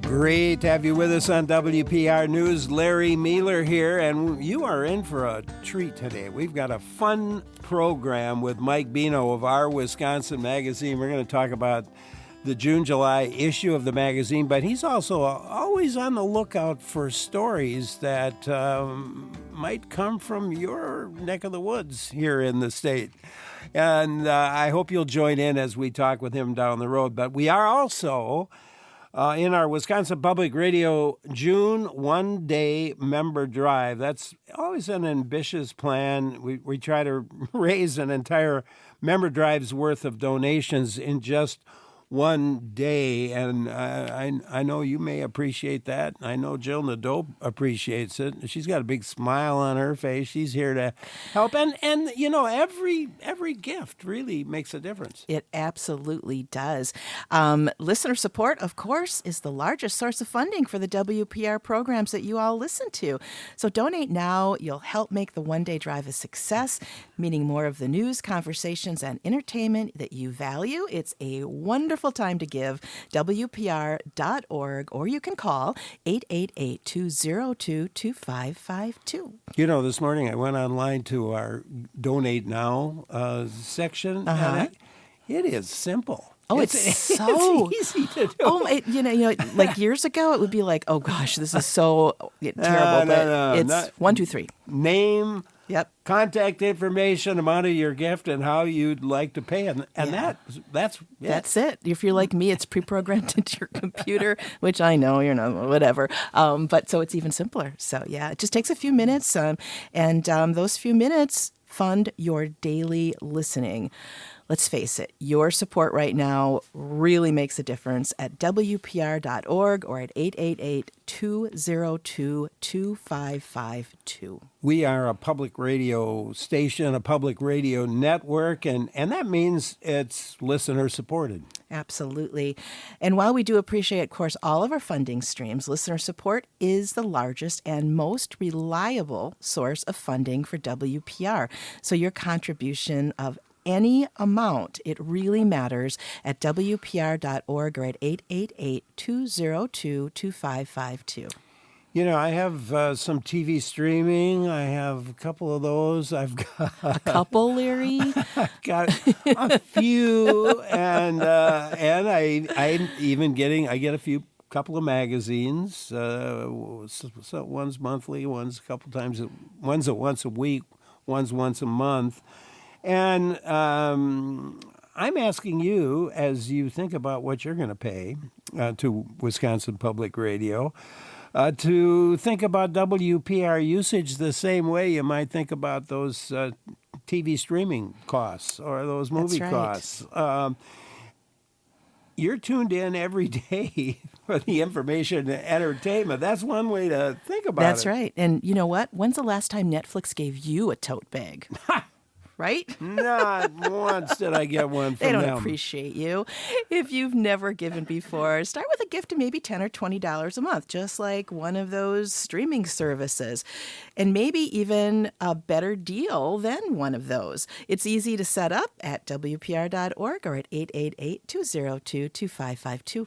Great to have you with us on WPR News. Larry Mealer here, and you are in for a treat today. We've got a fun program with Mike Beno of Our Wisconsin Magazine. We're going to talk about the June-July issue of the magazine, but he's also always on the lookout for stories that might come from your neck of the woods here in the state. And I hope you'll join in as we talk with him down the road. But we are also in our Wisconsin Public Radio June one-day member drive. That's always an ambitious plan. We try to raise an entire member drive's worth of donations in just one day, and I know you may appreciate that. I know Jill Nadeau appreciates it. She's got a big smile on her face. She's here to help, and you know, every gift really makes a difference. It absolutely does. Listener support, of course, is the largest source of funding for the WPR programs that you all listen to. So donate now. You'll help make the one-day drive a success, meaning more of the news, conversations, and entertainment that you value. It's a wonderful time to give. WPR.org, or you can call 888-202-2552. You know, this morning I went online to our Donate Now section. And it is simple. Oh, it's so it's easy to do. Oh, you know, like years ago, it would be like, oh gosh, this is so terrible. No, it's 1, 2, 3. Name. Yep. Contact information, amount of your gift, and how you'd like to pay. And that's it. If you're like me, it's pre-programmed into your computer, which I know, you're not, whatever. But so it's even simpler. So yeah, it just takes a few minutes. And those few minutes fund your daily listening. Let's face it, your support right now really makes a difference at WPR.org or at 888-202-2552. We are a public radio station, a public radio network, and that means it's listener-supported. Absolutely. And while we do appreciate, of course, all of our funding streams, listener support is the largest and most reliable source of funding for WPR. So your contribution of any amount, it really matters at WPR.org or at 888-202-2552. You know, I have some TV streaming. I have a couple of those. I've got a couple, Larry. I've got a few, and I'm even I get a couple of magazines. So one's monthly, one's a couple times, one's once a week, one's once a month. And I'm asking you, as you think about what you're going to pay to Wisconsin Public Radio, to think about WPR usage the same way you might think about those TV streaming costs or those movie costs. You're tuned in every day for the information and entertainment. That's one way to think about it. That's right. And you know what? When's the last time Netflix gave you a tote bag? Right? Not once did I get one from them. They don't appreciate you. If you've never given before, start with a gift of maybe $10 or $20 a month, just like one of those streaming services, and maybe even a better deal than one of those. It's easy to set up at WPR.org or at 888-202-2552.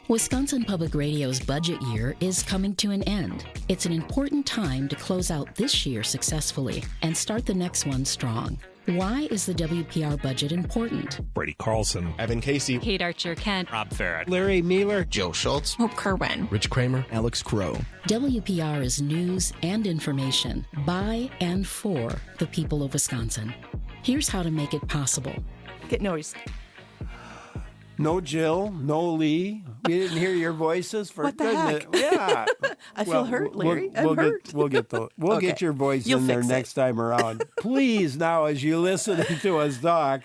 Wisconsin Public Radio's budget year is coming to an end. It's an important time to close out this year successfully and start the next one strong. Why is the WPR budget important? Brady Carlson, Evan Casey, Kate Archer-Kent, Rob Farrett, Larry Mealer, Joe Schultz, Hope Kerwin, Rich Kramer, Alex Crow. WPR is news and information by and for the people of Wisconsin. Here's how to make it possible. Get noticed. No Jill, no Lee. We didn't hear your voices for what the goodness. Heck? Yeah. I feel hurt, Larry. I'm hurt. We'll get your voice You'll in there fix next time around. Please, now as you listen to us talk,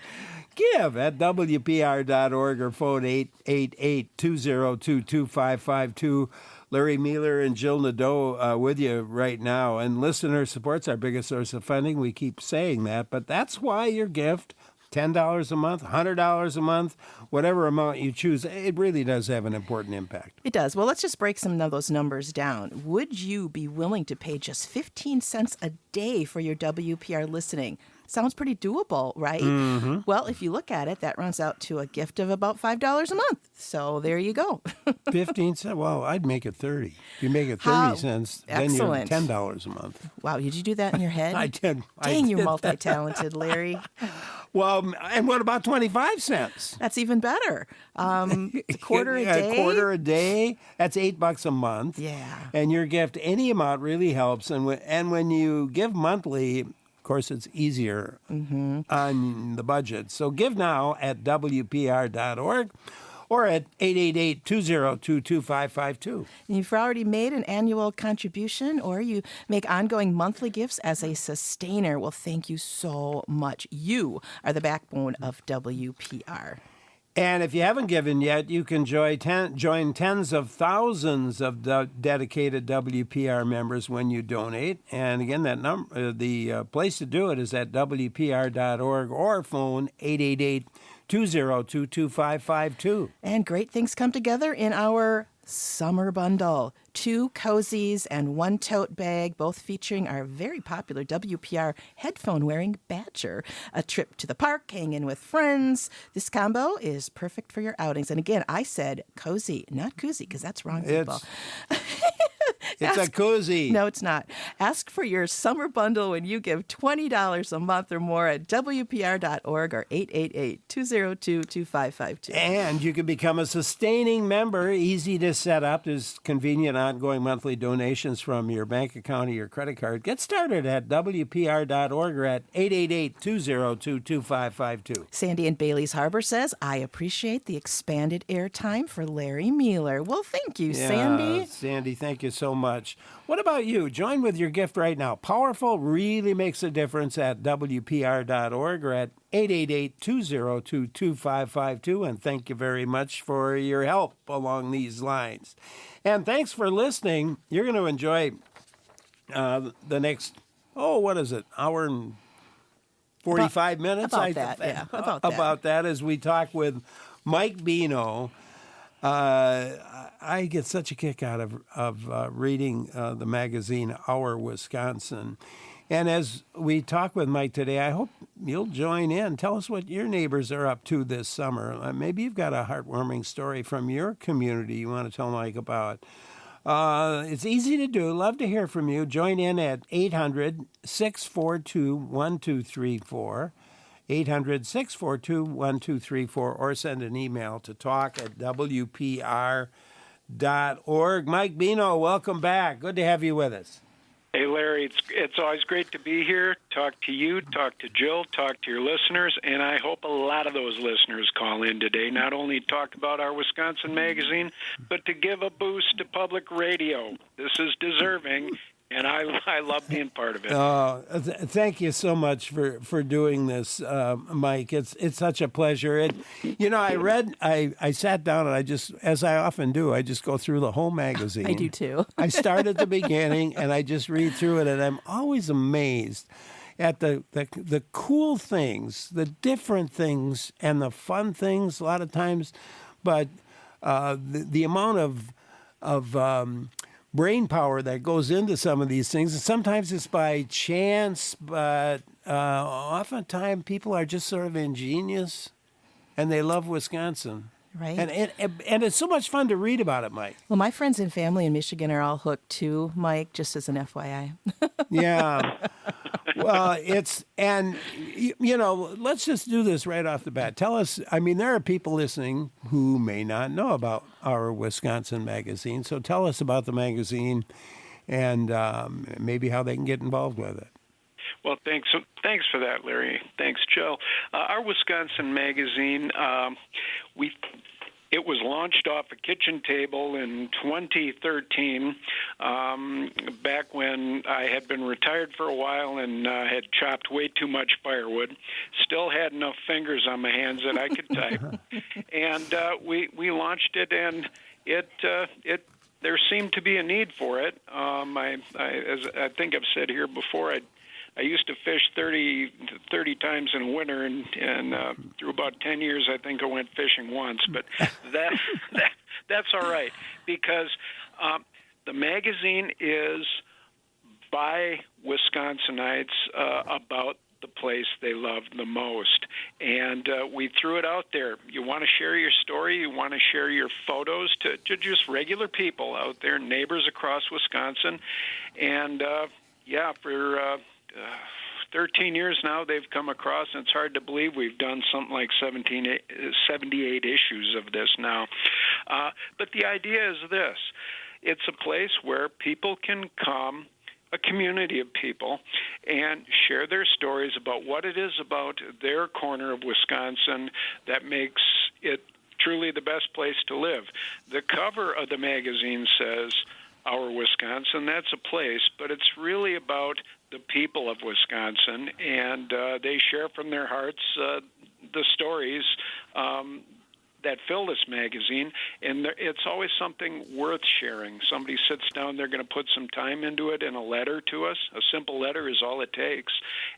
give at WPR.org or phone 888-202-2552. Larry Mealer and Jill Nadeau with you right now. And listener support's our biggest source of funding. We keep saying that, but that's why your gift, $10 a month, $100 a month, whatever amount you choose, it really does have an important impact. It does. Well, let's just break some of those numbers down. Would you be willing to pay just 15 cents a day for your WPR listening? Sounds pretty doable, right? Mm-hmm. Well, if you look at it, that runs out to a gift of about $5 a month. So there you go. 15 cents. Well, I'd make it 30. If you make it 30 How cents, excellent. then you're $10 a month. Wow, did you do that in your head? I did. Dang, you're that. multi-talented, Larry. Well, and what about 25 cents? That's even better. A quarter a day? A quarter a day. That's $8 a month. Yeah. And your gift, any amount, really helps. And when you give monthly, of course, it's easier on the budget. So give now at WPR.org or at 888-202-2552. You've already made an annual contribution or you make ongoing monthly gifts as a sustainer. Well, thank you so much. You are the backbone of WPR. And if you haven't given yet, you can join tens of thousands of dedicated WPR members when you donate. And again, that the place to do it is at WPR.org or phone 888-202-2552. And great things come together in our summer bundle. 2 cozies and 1 tote bag, both featuring our very popular WPR headphone-wearing Badger. A trip to the park, hanging with friends. This combo is perfect for your outings. And again, I said cozy, not koozie, because that's wrong, people. It's a koozie. No, it's not. Ask for your summer bundle when you give $20 a month or more at WPR.org or 888-202-2552. And you can become a sustaining member. Easy to set up. There's convenient ongoing monthly donations from your bank account or your credit card. Get started at WPR.org or at 888-202-2552. Sandy in Bailey's Harbor says, I appreciate the expanded airtime for Larry Mealer. Well, thank you, Sandy. Sandy, thank you so much. What about you? Join with your gift right now. Powerful really makes a difference at WPR.org or at 888-202-2552. And thank you very much for your help along these lines. And thanks for listening. You're going to enjoy the next, hour and 45 minutes? About that as we talk with Mike Beno. I get such a kick out of reading the magazine Our Wisconsin. And as we talk with Mike today, I hope you'll join in. Tell us what your neighbors are up to this summer. Maybe you've got a heartwarming story from your community you want to tell Mike about. It's easy to do. Love to hear from you. Join in at 800-642-1234. 800-642-1234, or send an email to talk@WPR.org. Mike Beno, welcome back. Good to have you with us. Hey, Larry, it's always great to be here, talk to you, talk to Jill, talk to your listeners, and I hope a lot of those listeners call in today, not only talk about Our Wisconsin magazine, but to give a boost to public radio. This is deserving, and I love being part of it. Thank you so much for doing this, Mike. It's such a pleasure. I sat down and I just, as I often do, I just go through the whole magazine. I do too. I start at the beginning and I just read through it, and I'm always amazed at the cool things, the different things, and the fun things a lot of times, but the amount of brain power that goes into some of these things. And sometimes it's by chance, but oftentimes people are just sort of ingenious, and they love Wisconsin. Right. And it's so much fun to read about it, Mike. Well, my friends and family in Michigan are all hooked too, Mike, just as an FYI. Yeah. Well, let's just do this right off the bat. Tell us, there are people listening who may not know about Our Wisconsin magazine. So tell us about the magazine and maybe how they can get involved with it. Well, thanks for that, Larry. Thanks, Joe. Our Wisconsin magazine, it was launched off a kitchen table in 2013, back when I had been retired for a while and had chopped way too much firewood. Still had enough fingers on my hands that I could type, and we launched it, and it there seemed to be a need for it. As I think I've said here before, I used to fish 30 times in a winter, and through about 10 years, I think I went fishing once. But that's all right, because the magazine is by Wisconsinites about the place they love the most. And we threw it out there. You want to share your story, you want to share your photos to just regular people out there, neighbors across Wisconsin. And, for 13 years now they've come across, and it's hard to believe we've done something like 78 issues of this now. But the idea is this. It's a place where people can come, a community of people, and share their stories about what it is about their corner of Wisconsin that makes it truly the best place to live. The cover of the magazine says, Our Wisconsin, that's a place, but it's really about the people of Wisconsin, and they share from their hearts the stories that fill this magazine, and it's always something worth sharing. Somebody sits down, they're going to put some time into it in a letter to us. A simple letter is all it takes,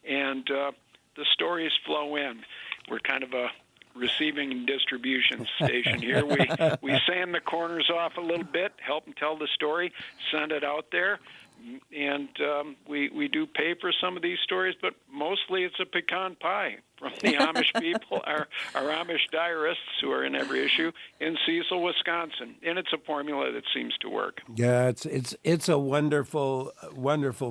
and the stories flow in. We're kind of a receiving and distribution station here. We sand the corners off a little bit, help them tell the story, send it out there, and we do pay for some of these stories, but mostly it's a pecan pie from the Amish people, our Amish diarists who are in every issue in Cecil, Wisconsin, and it's a formula that seems to work. Yeah, it's a wonderful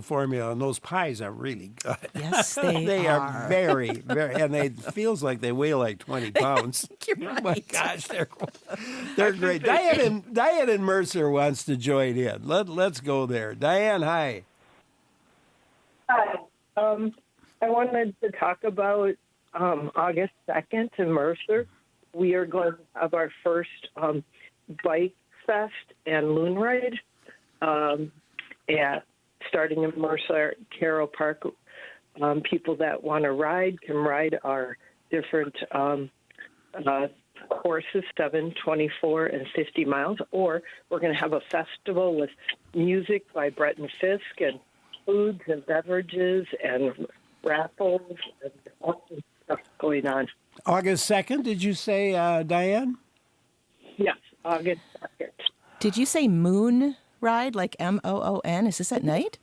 formula, and those pies are really good. Yes, they are very, very, and it feels like they weigh like 20 pounds. You're Oh right. my gosh, they're great. Diane in Mercer wants to join in. Let's go there. Diane, hi. Hi. I wanted to talk about August 2nd in Mercer. We are going to have our first bike fest and loon ride starting in Mercer, Carroll Park. People that want to ride can ride our different courses, 7, 24, and 50 miles, or we're going to have a festival with music by Brett and Fisk and foods and beverages and raffles and all this stuff going on. August 2nd, did you say, Diane? Yes, August 2nd. Did you say moon ride, like MOON? Is this at night?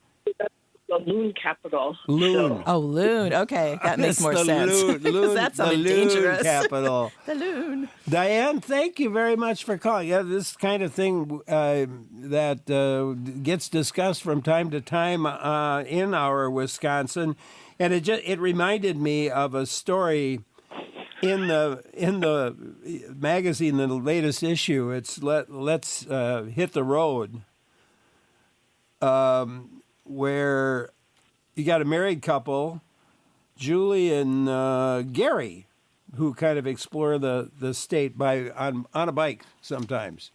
The Loon Capital. Loon. Oh, loon. Okay, that makes It's more the sense. Loon, That the sounded loon dangerous. capital. The loon. Diane, thank you very much for calling. Yeah, this kind of thing that gets discussed from time to time in our Wisconsin, and it reminded me of a story in the magazine, the latest issue. It's let's hit the road, where you got a married couple, Julie and Gary, who kind of explore the state on a bike sometimes.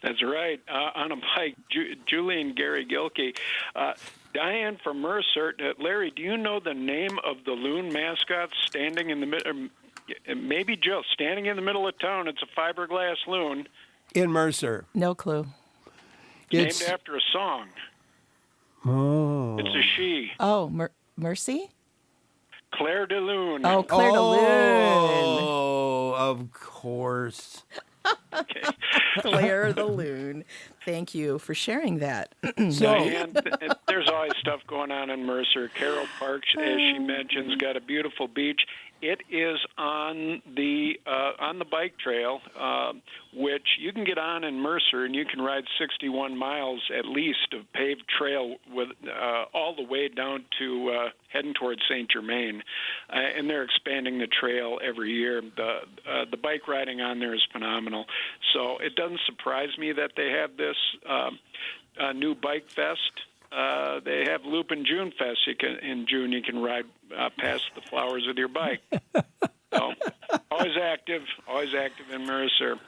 That's right, on a bike. Julie and Gary Gilkey. Diane from Mercer. Larry, do you know the name of the loon mascot standing in the middle? Maybe Jill, standing in the middle of town. It's a fiberglass loon. In Mercer. No clue. It's named after a song. Oh. It's a she. Oh, Mercy? Claire de Lune. Oh, Claire de Lune. Oh, of course. Okay. Claire the Loon. Thank you for sharing that. And there's always stuff going on in Mercer. Carroll Park, as she mentions, got a beautiful beach. It is on the bike trail, which you can get on in Mercer, and you can ride 61 miles at least of paved trail with all the way down to heading towards St. Germain. And they're expanding the trail every year. The bike riding on there is phenomenal. So it doesn't surprise me that they have this new bike fest. They have Lupin June Fest. In June, you can ride past the flowers with your bike. So, always active in Mercer.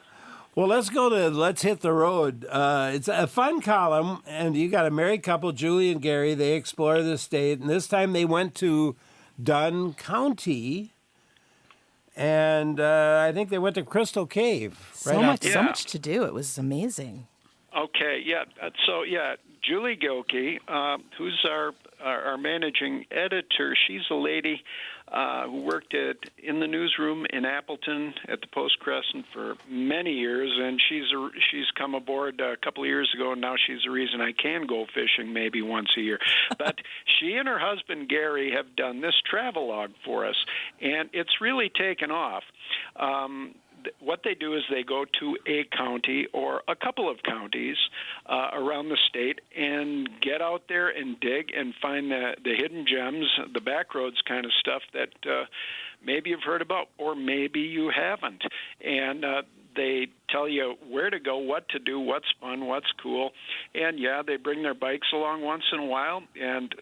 Well, let's hit the road. It's a fun column, and you got a married couple, Julie and Gary. They explore the state, and this time they went to Dunn County, and I think they went to Crystal Cave. So much to do. It was amazing. Okay, yeah. Julie Gilkey, who's our managing editor, she's a lady who worked in the newsroom in Appleton at the Post-Crescent for many years, and she's come aboard a couple of years ago, and now she's the reason I can go fishing maybe once a year. But she and her husband, Gary, have done this travelogue for us, and it's really taken off. What they do is they go to a county or a couple of counties around the state and get out there and dig and find the hidden gems, the back roads kind of stuff that maybe you've heard about or maybe you haven't. And they tell you where to go, what to do, what's fun, what's cool. And, yeah, they bring their bikes along once in a while. And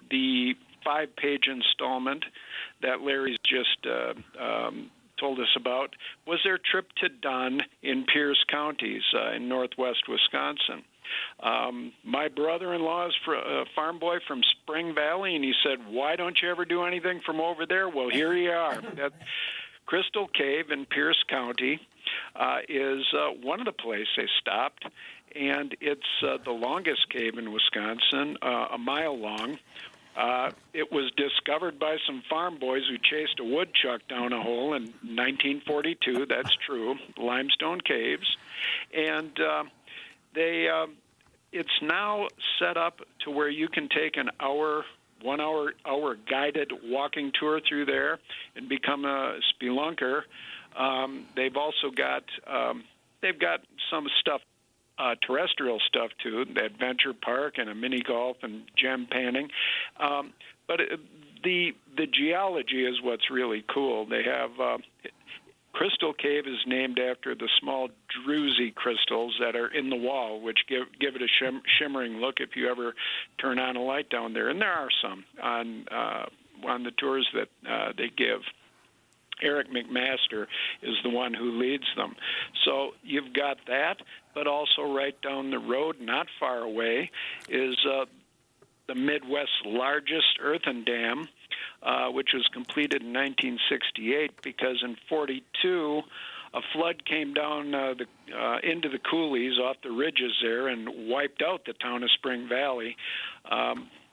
the 5-page installment that Larry's just told us about was their trip to Dunn in Pierce counties in northwest Wisconsin. My brother-in-law is a farm boy from Spring Valley, and he said, why don't you ever do anything from over there? Well, here you are. That Crystal Cave in Pierce County is one of the places they stopped, and it's the longest cave in Wisconsin, a mile long. It was discovered by some farm boys who chased a woodchuck down a hole in 1942. That's true. Limestone caves. And it's now set up to where you can take an hour guided walking tour through there and become a spelunker. They've also got some stuff, terrestrial stuff too, the adventure park and a mini golf and gem panning. But the geology is what's really cool. They have Crystal Cave is named after the small druzy crystals that are in the wall, which give it a shimmering look if you ever turn on a light down there. And there are some on the tours that they give. Eric McMaster is the one who leads them. So you've got that, but also right down the road, not far away, is the Midwest's largest earthen dam, which was completed in 1968 because in 42 a flood came down into the coulees off the ridges there and wiped out the town of Spring Valley.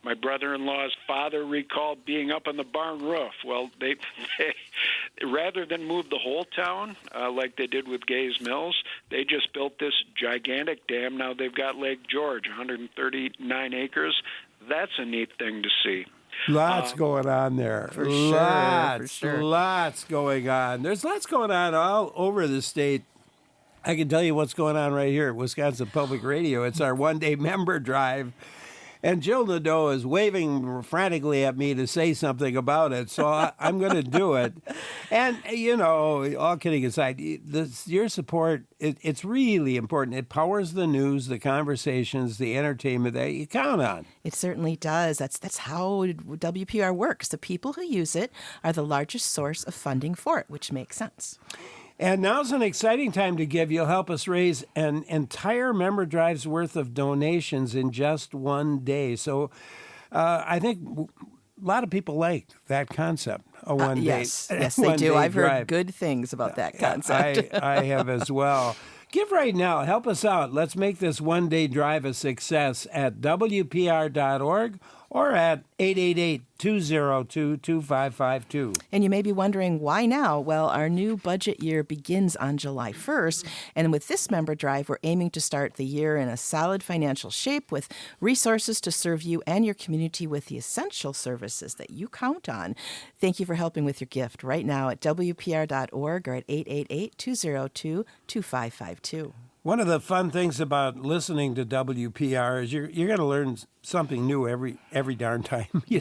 My brother-in-law's father recalled being up on the barn roof. Well, they rather than move the whole town like they did with Gays Mills, they just built this gigantic dam. Now they've got Lake George, 139 acres. That's a neat thing to see. Lots going on there. For sure. Lots going on. There's lots going on all over the state. I can tell you what's going on right here at Wisconsin Public Radio. It's our one-day member drive. And Jill Nadeau is waving frantically at me to say something about it, so I'm going to do it. And, you know, all kidding aside, your support, it's really important. It powers the news, the conversations, the entertainment that you count on. It certainly does. That's how WPR works. The people who use it are the largest source of funding for it, which makes sense. And now's an exciting time to give. You'll help us raise an entire member drive's worth of donations in just one day. So I think a lot of people like that concept, a one-day Yes, they do. I've heard good things about that concept. I have as well. Give right now. Help us out. Let's make this one-day drive a success at WPR.org or at 888-202-2552. And you may be wondering, why now? Well, our new budget year begins on July 1st. And with this member drive, we're aiming to start the year in a solid financial shape with resources to serve you and your community with the essential services that you count on. Thank you for helping with your gift right now at WPR.org or at 888-202-2552. One of the fun things about listening to WPR is you're going to learn something new every darn time you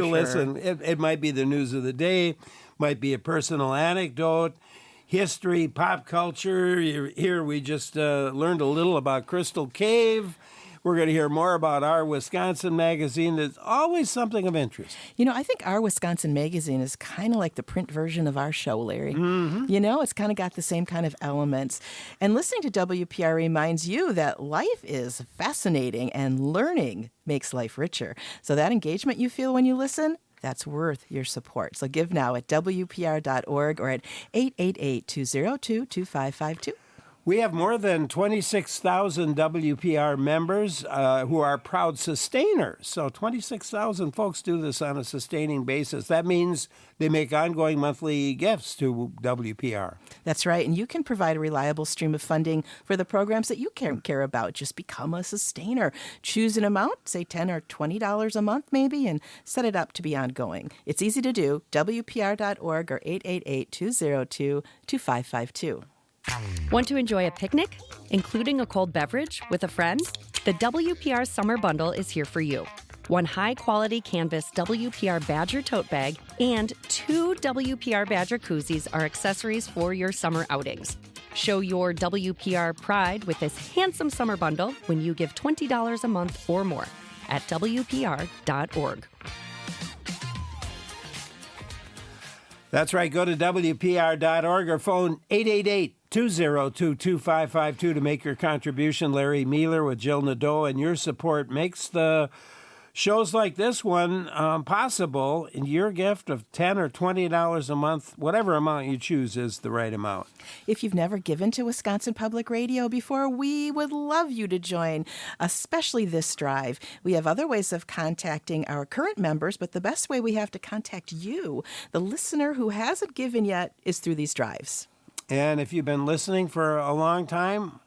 listen. It might be the news of the day, might be a personal anecdote, history, pop culture. Here we just learned a little about Crystal Cave. We're going to hear more about Our Wisconsin magazine. There's always something of interest. You know, I think Our Wisconsin magazine is kind of like the print version of our show, Larry. Mm-hmm. You know, it's kind of got the same kind of elements. And listening to WPR reminds you that life is fascinating and learning makes life richer. So that engagement you feel when you listen, that's worth your support. So give now at WPR.org or at 888-202-2552. We have more than 26,000 WPR members who are proud sustainers. So 26,000 folks do this on a sustaining basis. That means they make ongoing monthly gifts to WPR. That's right. And you can provide a reliable stream of funding for the programs that you care about. Just become a sustainer. Choose an amount, say $10 or $20 a month maybe, and set it up to be ongoing. It's easy to do. WPR.org or 888-202-2552. Want to enjoy a picnic, including a cold beverage, with a friend? The WPR Summer Bundle is here for you. 1 high-quality canvas WPR Badger tote bag and 2 WPR Badger koozies are accessories for your summer outings. Show your WPR pride with this handsome summer bundle when you give $20 a month or more at WPR.org. That's right. Go to WPR.org or phone 888-202-2552 to make your contribution. Larry Mealer with Jill Nadeau, and your support makes the shows like this one possible. And your gift of $10 or $20 a month, whatever amount you choose, is the right amount. If you've never given to Wisconsin Public Radio before, we would love you to join, especially this drive. We have other ways of contacting our current members, but the best way we have to contact you, the listener who hasn't given yet, is through these drives. And if you've been listening for a long time,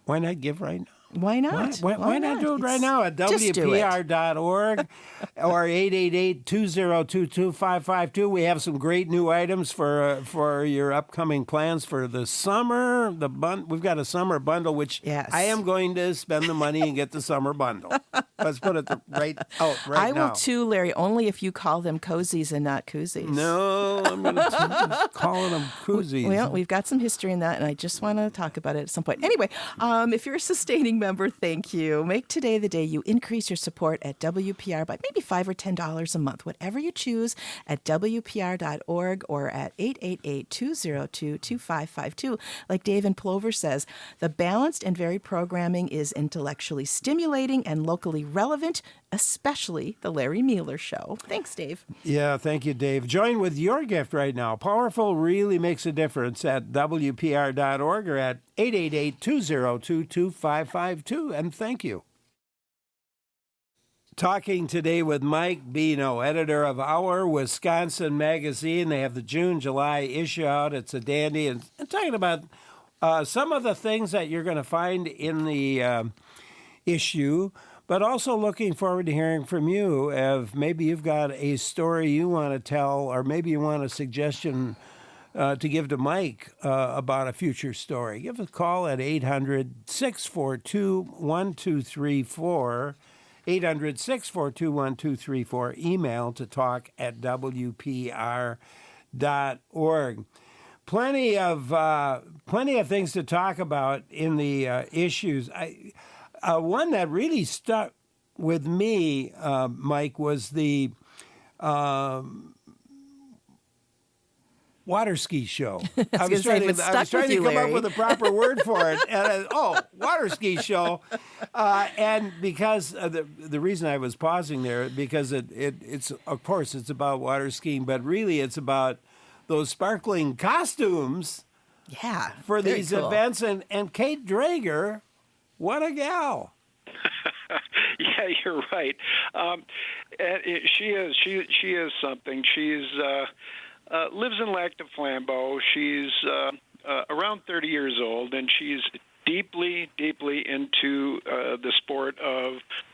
why not give right now? Why not? Why not do it right now at WPR.org or 888-202-2552. We have some great new items for your upcoming plans for the summer. We've got a summer bundle, which yes. I am going to spend the money and get the summer bundle. Let's put it right now. I will too, Larry, only if you call them cozies and not koozies. No, I'm going to calling them koozies. Well, we've got some history in that, and I just want to talk about it at some point. Anyway, if you're a sustaining member, thank you. Make today the day you increase your support at WPR by maybe $5 or $10 a month, whatever you choose, at WPR.org or at 888-202-2552. Like Dave in Plover says, the balanced and varied programming is intellectually stimulating and locally relevant, especially the Larry Mealer Show. Thanks, Dave. Yeah, thank you, Dave. Join with your gift right now. Powerful really makes a difference at WPR.org or at 888-202-2552. And thank you. Talking today with Mike Beno, editor of Our Wisconsin Magazine. They have the June-July issue out. It's a dandy. And talking about some of the things that you're going to find in the issue, but also looking forward to hearing from you if maybe you've got a story you want to tell, or maybe you want a suggestion to give to Mike about a future story. Give us a call at 800-642-1234, 800-642-1234, email to talk at WPR.org. Plenty of things to talk about in the issues. One that really stuck with me, Mike, was the water ski show. I was trying to come up with a proper word for it. And water ski show. And because the reason I was pausing there, because it's of course it's about water skiing, but really it's about those sparkling costumes. Yeah, for these events. And Kate Drager, what a gal. Yeah, you're right. She is something. She's lives in Lac du Flambeau. She's around 30 years old, and she's deeply into the sport of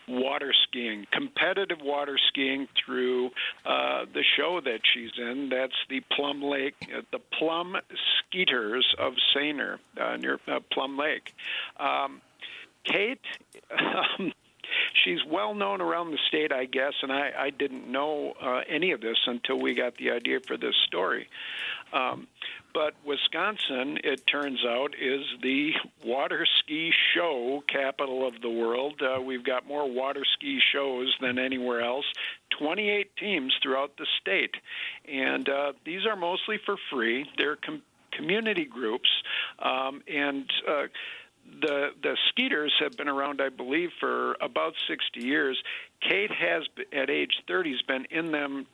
water skiing, competitive water skiing through the show that she's in. That's the Plum Lake, the Plum Skeeters of Saner near Plum Lake. Kate, she's well known around the state, I guess, and I didn't know any of this until we got the idea for this story. But Wisconsin, it turns out, is the water ski show capital of the world. We've got more water ski shows than anywhere else, 28 teams throughout the state. And these are mostly for free. They're community groups, and the Skeeters have been around, I believe, for about 60 years. Kate has, at age 30, has been in them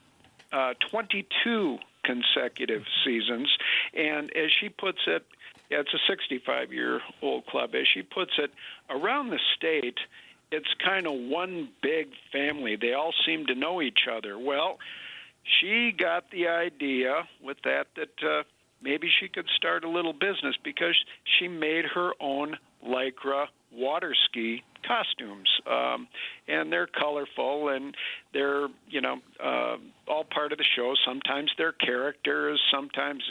22 consecutive seasons. And as she puts it, it's a 65-year-old club. As she puts it, around the state, it's kind of one big family. They all seem to know each other. Well, she got the idea with that maybe she could start a little business because she made her own Lycra water ski costumes, and they're colorful, and they're all part of the show. Sometimes they're characters, sometimes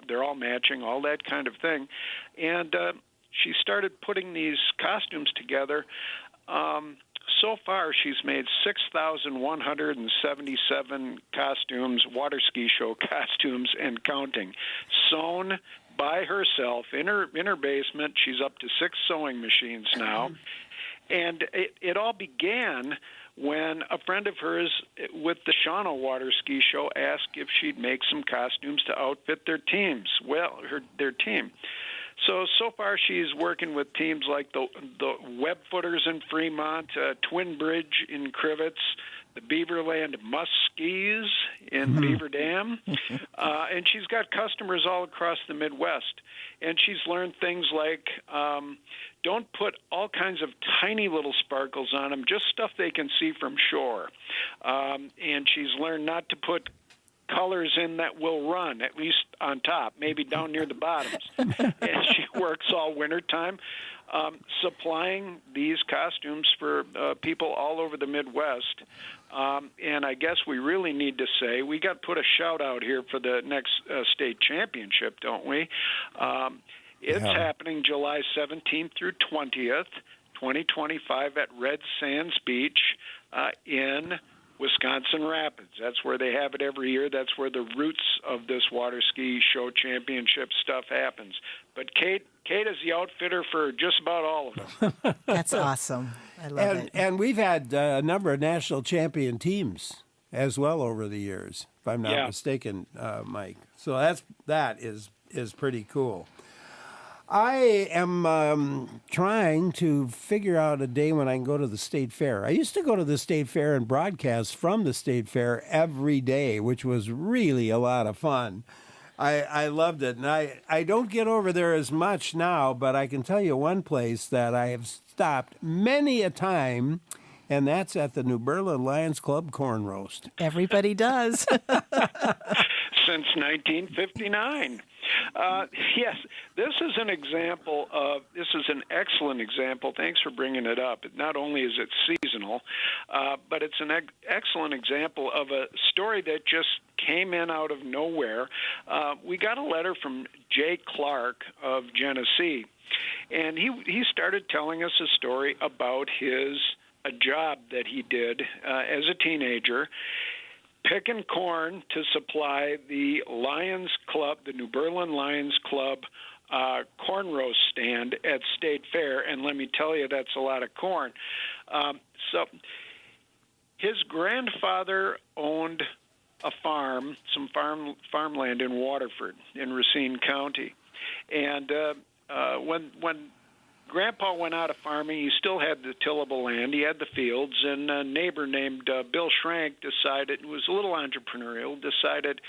they're all matching, all that kind of thing. And she started putting these costumes together. So far, she's made 6,177 costumes, water ski show costumes, and counting, sewn by herself in her basement. She's up to 6 sewing machines now. And it all began when a friend of hers with the Shawano Water Ski Show asked if she'd make some costumes to outfit their teams. Well, their team. So far she's working with teams like the Webfooters in Fremont, Twin Bridge in Crivets, the Beaverland Muskies in Beaver Dam, and she's got customers all across the Midwest. And she's learned things like don't put all kinds of tiny little sparkles on them, just stuff they can see from shore. And she's learned not to put colors in that will run, at least on top, maybe down near the bottoms. And she works all wintertime supplying these costumes for people all over the Midwest. And I guess we really need to say, we got to put a shout-out here for the next state championship, don't we? It's happening July 17th through 20th, 2025 at Red Sands Beach in Wisconsin Rapids. That's where they have it every year. That's where the roots of this water ski show championship stuff happens. But Kate is the outfitter for just about all of them. That's awesome. I love it. And we've had a number of national champion teams as well over the years, if I'm not mistaken, Mike. So that is pretty cool. I am trying to figure out a day when I can go to the state fair. I used to go to the state fair and broadcast from the state fair every day, which was really a lot of fun. I loved it. And I don't get over there as much now, but I can tell you one place that I have stopped many a time, and that's at the New Berlin Lions Club Corn Roast. Everybody does. Since 1959. Yes, this is an excellent example. Thanks for bringing it up. Not only is it seasonal, but it's an excellent example of a story that just came in out of nowhere. We got a letter from Jay Clark of Genesee, and he started telling us a story about a job that he did as a teenager, picking corn to supply the Lions Club, the New Berlin Lions Club corn roast stand at State Fair. And let me tell you, that's a lot of corn. So his grandfather owned a farm, some farmland in Waterford in Racine County. And when Grandpa went out of farming, he still had the tillable land. He had the fields, and a neighbor named Bill Schrank decided, who was a little entrepreneurial, decided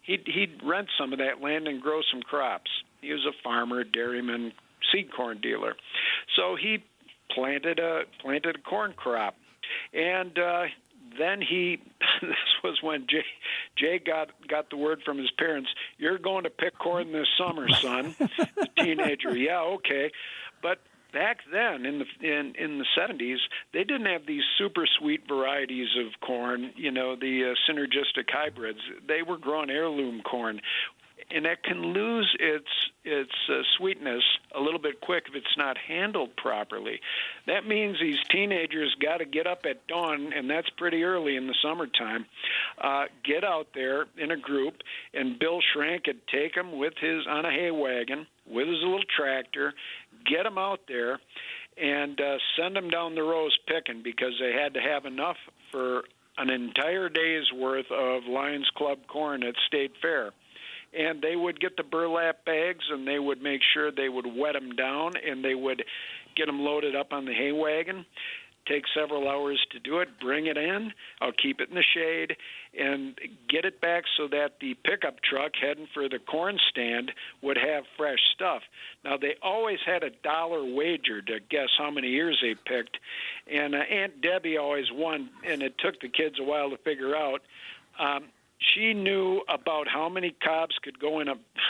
he'd rent some of that land and grow some crops. He was a farmer, dairyman, seed corn dealer. So he planted a corn crop. And then this was when Jay got the word from his parents, "You're going to pick corn this summer, son." The teenager, yeah, okay. But back then, in the 70s, they didn't have these super sweet varieties of corn, the synergistic hybrids. They were growing heirloom corn, and that can lose its sweetness a little bit quick if it's not handled properly. That means these teenagers got to get up at dawn, and that's pretty early in the summertime, get out there in a group, and Bill Schrank would take them on a hay wagon with his little tractor, get them out there, and send them down the rows picking, because they had to have enough for an entire day's worth of Lions Club corn at State Fair. And they would get the burlap bags, and they would make sure they would wet them down, and they would get them loaded up on the hay wagon, take several hours to do it, bring it in. I'll keep it in the shade and get it back so that the pickup truck heading for the corn stand would have fresh stuff. Now, they always had a $1 wager to guess how many ears they picked, and Aunt Debbie always won, and it took the kids a while to figure out. She knew about how many cobs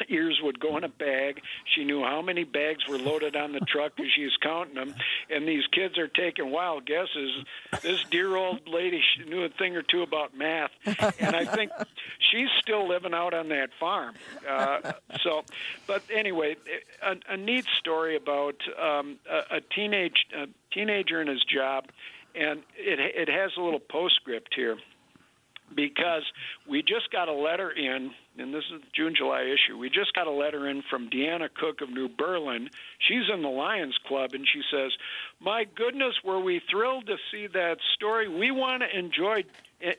ears would go in a bag. She knew how many bags were loaded on the truck because she was counting them. And these kids are taking wild guesses. This dear old lady, she knew a thing or two about math. And I think she's still living out on that farm. But anyway, a neat story about a teenager and his job. And it has a little postscript here. Because we just got a letter in, and this is the June-July issue, we just got a letter in from Deanna Cook of New Berlin. She's in the Lions Club, and she says, my goodness, were we thrilled to see that story. We want to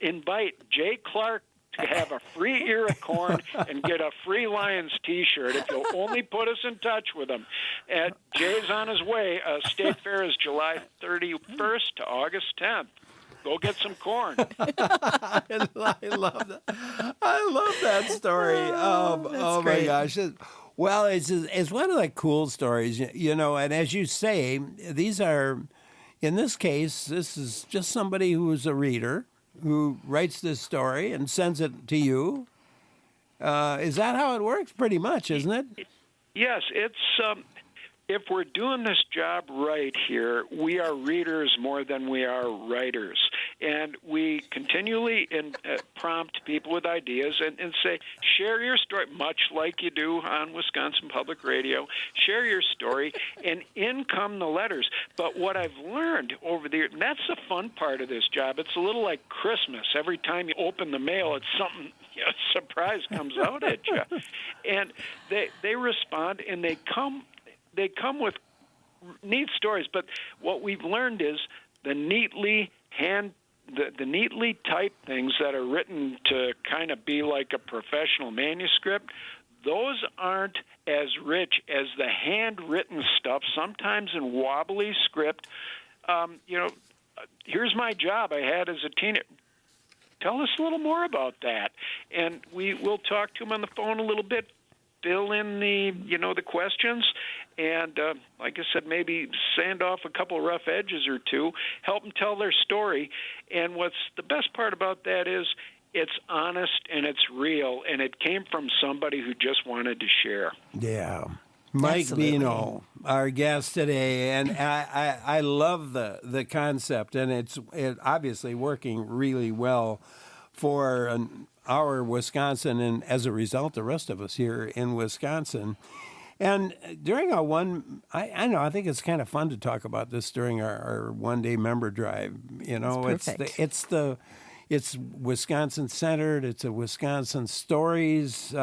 invite Jay Clark to have a free ear of corn and get a free Lions T-shirt if you'll only put us in touch with him. And Jay's on his way. State Fair is July 31st to August 10th. Go get some corn. I love that. I love that story. Oh my gosh. Well, it's one of the cool stories, and as you say, these are, in this case, this is just somebody who is a reader who writes this story and sends it to you. Is that how it works? Pretty much, isn't it? Yes, it's... If we're doing this job right here, we are readers more than we are writers. And we continually prompt people with ideas and say, share your story, much like you do on Wisconsin Public Radio. Share your story, and in come the letters. But what I've learned over the years, and that's the fun part of this job, it's a little like Christmas. Every time you open the mail, it's something, a surprise comes out at you. And they respond, and they come with neat stories, but what we've learned is the neatly typed things that are written to kind of be like a professional manuscript, those aren't as rich as the handwritten stuff, sometimes in wobbly script. Here's my job I had as a teenager. Tell us a little more about that. And we'll talk to him on the phone a little bit, fill in the questions, and like I said, maybe sand off a couple of rough edges or two, help them tell their story. And what's the best part about that is it's honest and it's real, and it came from somebody who just wanted to share. Yeah. Mike Beno, our guest today, and I love the concept, and it's obviously working really well for our Wisconsin, and as a result, the rest of us here in Wisconsin. And during our I think it's kind of fun to talk about this during our one-day member drive. It's Wisconsin centered. It's a Wisconsin stories,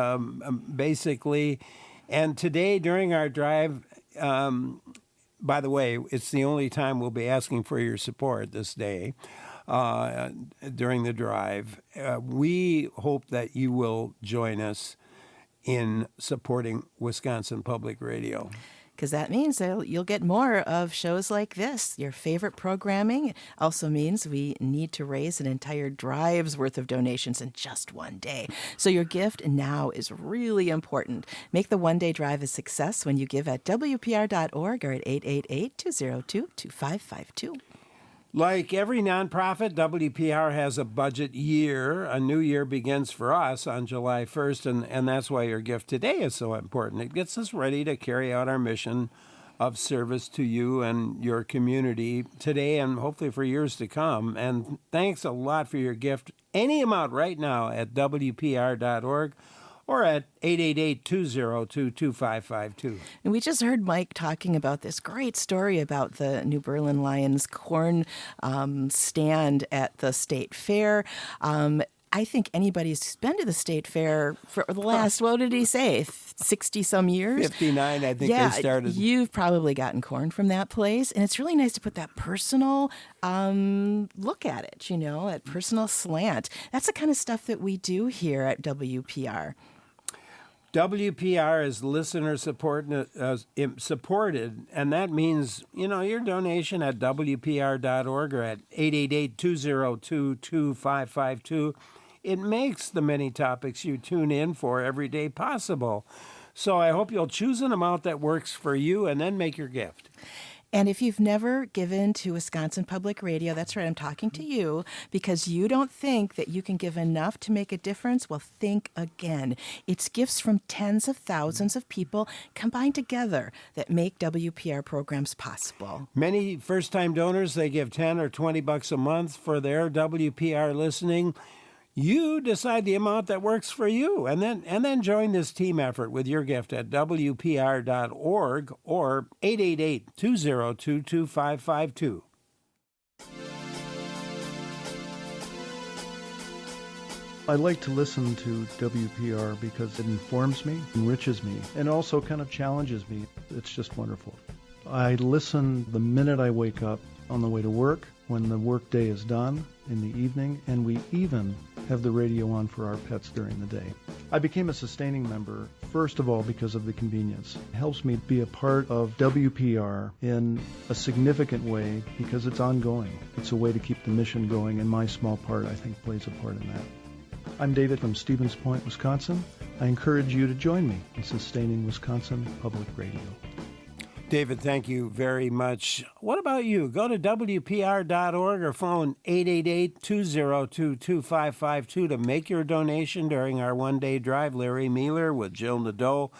basically. And today during our drive, by the way, it's the only time we'll be asking for your support this day. During the drive. We hope that you will join us in supporting Wisconsin Public Radio. Because that means that you'll get more of shows like this. Your favorite programming also means we need to raise an entire drive's worth of donations in just one day. So your gift now is really important. Make the one-day drive a success when you give at WPR.org or at 888-202-2552. Like every nonprofit, WPR has a budget year. A new year begins for us on July 1st, and that's why your gift today is so important. It gets us ready to carry out our mission of service to you and your community today and hopefully for years to come. And thanks a lot for your gift. Any amount right now at WPR.org. or at 888-202-2552. And we just heard Mike talking about this great story about the New Berlin Lions corn stand at the state fair. I think anybody who's been to the state fair for the last, what did he say, 60-some years? 59, I think they started. You've probably gotten corn from that place. And it's really nice to put that personal look at it, that personal slant. That's the kind of stuff that we do here at WPR. WPR is listener supported, and that means, your donation at WPR.org or at 888-202-2552. It makes the many topics you tune in for every day possible. So I hope you'll choose an amount that works for you and then make your gift. And if you've never given to Wisconsin Public Radio, that's right, I'm talking to you, because you don't think that you can give enough to make a difference, well, think again. It's gifts from tens of thousands of people combined together that make WPR programs possible. Many first-time donors, they give $10 or $20 a month for their WPR listening. You decide the amount that works for you, and then join this team effort with your gift at WPR.org or 888-202-2552. I like to listen to WPR because it informs me, enriches me, and also kind of challenges me. It's just wonderful. I listen the minute I wake up, on the way to work, when the workday is done, in the evening, and we even have the radio on for our pets during the day. I became a sustaining member, first of all, because of the convenience. It helps me be a part of WPR in a significant way because it's ongoing. It's a way to keep the mission going, and my small part, I think, plays a part in that. I'm David from Stevens Point, Wisconsin. I encourage you to join me in sustaining Wisconsin Public Radio. David, thank you very much. What about you? Go to WPR.org or phone 888-202-2552 to make your donation during our one-day drive. Larry Mealer with Jill Nadeau.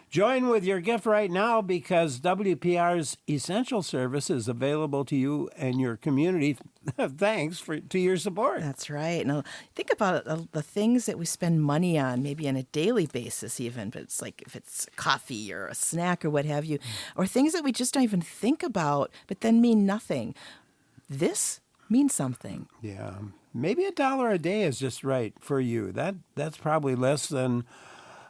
Join with your gift right now because WPR's essential service is available to you and your community. Thanks to your support. That's right. Now, think about the things that we spend money on, maybe on a daily basis even, but it's like if it's coffee or a snack or what have you, or things that we just don't even think about, but then mean nothing. This means something. Yeah. Maybe $1 a day is just right for you. That's probably less than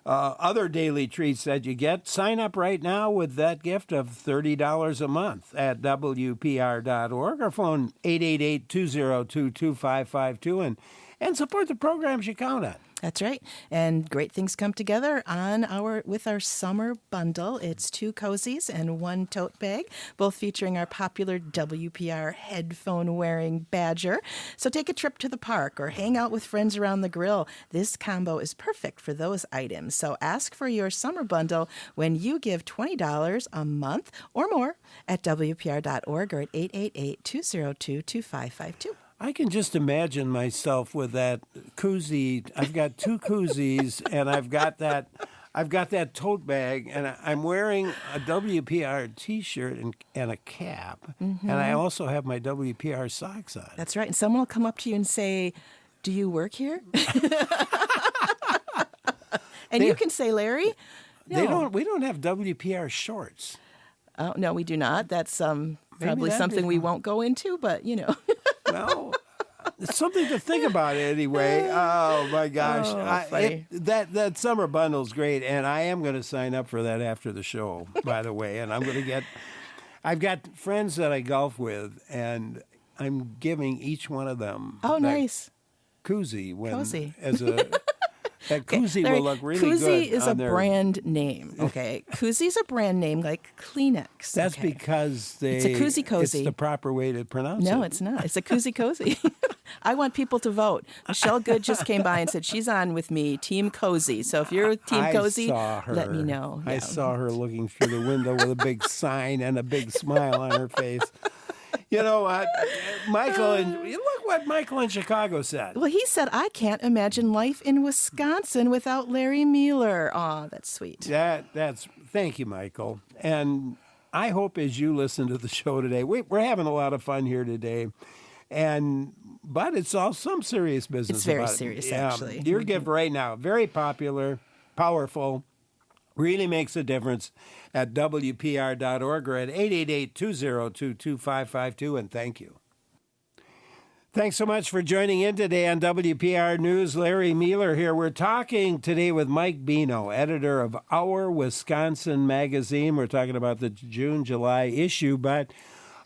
other daily treats that you get. Sign up right now with that gift of $30 a month at WPR.org or phone 888-202-2552 and support the programs you count on. That's right. And great things come together with our summer bundle. It's 2 cozies and 1 tote bag, both featuring our popular WPR headphone-wearing Badger. So take a trip to the park or hang out with friends around the grill. This combo is perfect for those items. So ask for your summer bundle when you give $20 a month or more at WPR.org or at 888-202-2552. I can just imagine myself with that koozie. I've got 2 koozies, and I've got that tote bag, and I'm wearing a WPR T-shirt and a cap, and I also have my WPR socks on. That's right. And someone will come up to you and say, "Do you work here?" And you can say, "Larry, no." We don't have WPR shorts. Oh no, we do not. That's probably something we won't go into, but Well, it's something to think about anyway. Oh, my gosh. That summer bundle's great, and I am going to sign up for that after the show, by the way. And I've got friends that I golf with, and I'm giving each one of them nice koozie. Cozy. That koozie will look really good. Koozie is a brand name, okay? Koozie's a brand name like Kleenex. That's because it's a koozie cozy. It's the proper way to pronounce it. No, it's not. It's a koozie cozy. I want people to vote. Michelle Good just came by and said she's on with me, Team Cozy. So if you're Team Cozy, let me know. I saw her looking through the window with a big sign and a big smile on her face. You know what, Michael, and look what Michael in Chicago said. Well, he said, "I can't imagine life in Wisconsin without Larry Mealer." Oh, that's sweet. Thank you, Michael. And I hope as you listen to the show today, we're having a lot of fun here today. But it's all some serious business. It's very serious, actually. Your gift right now, very popular, powerful, really makes a difference at WPR.org or at 888-202-2552, and thank you. Thanks so much for joining in today on WPR News. Larry Mealer here. We're talking today with Mike Beno, editor of Our Wisconsin Magazine. We're talking about the June-July issue, but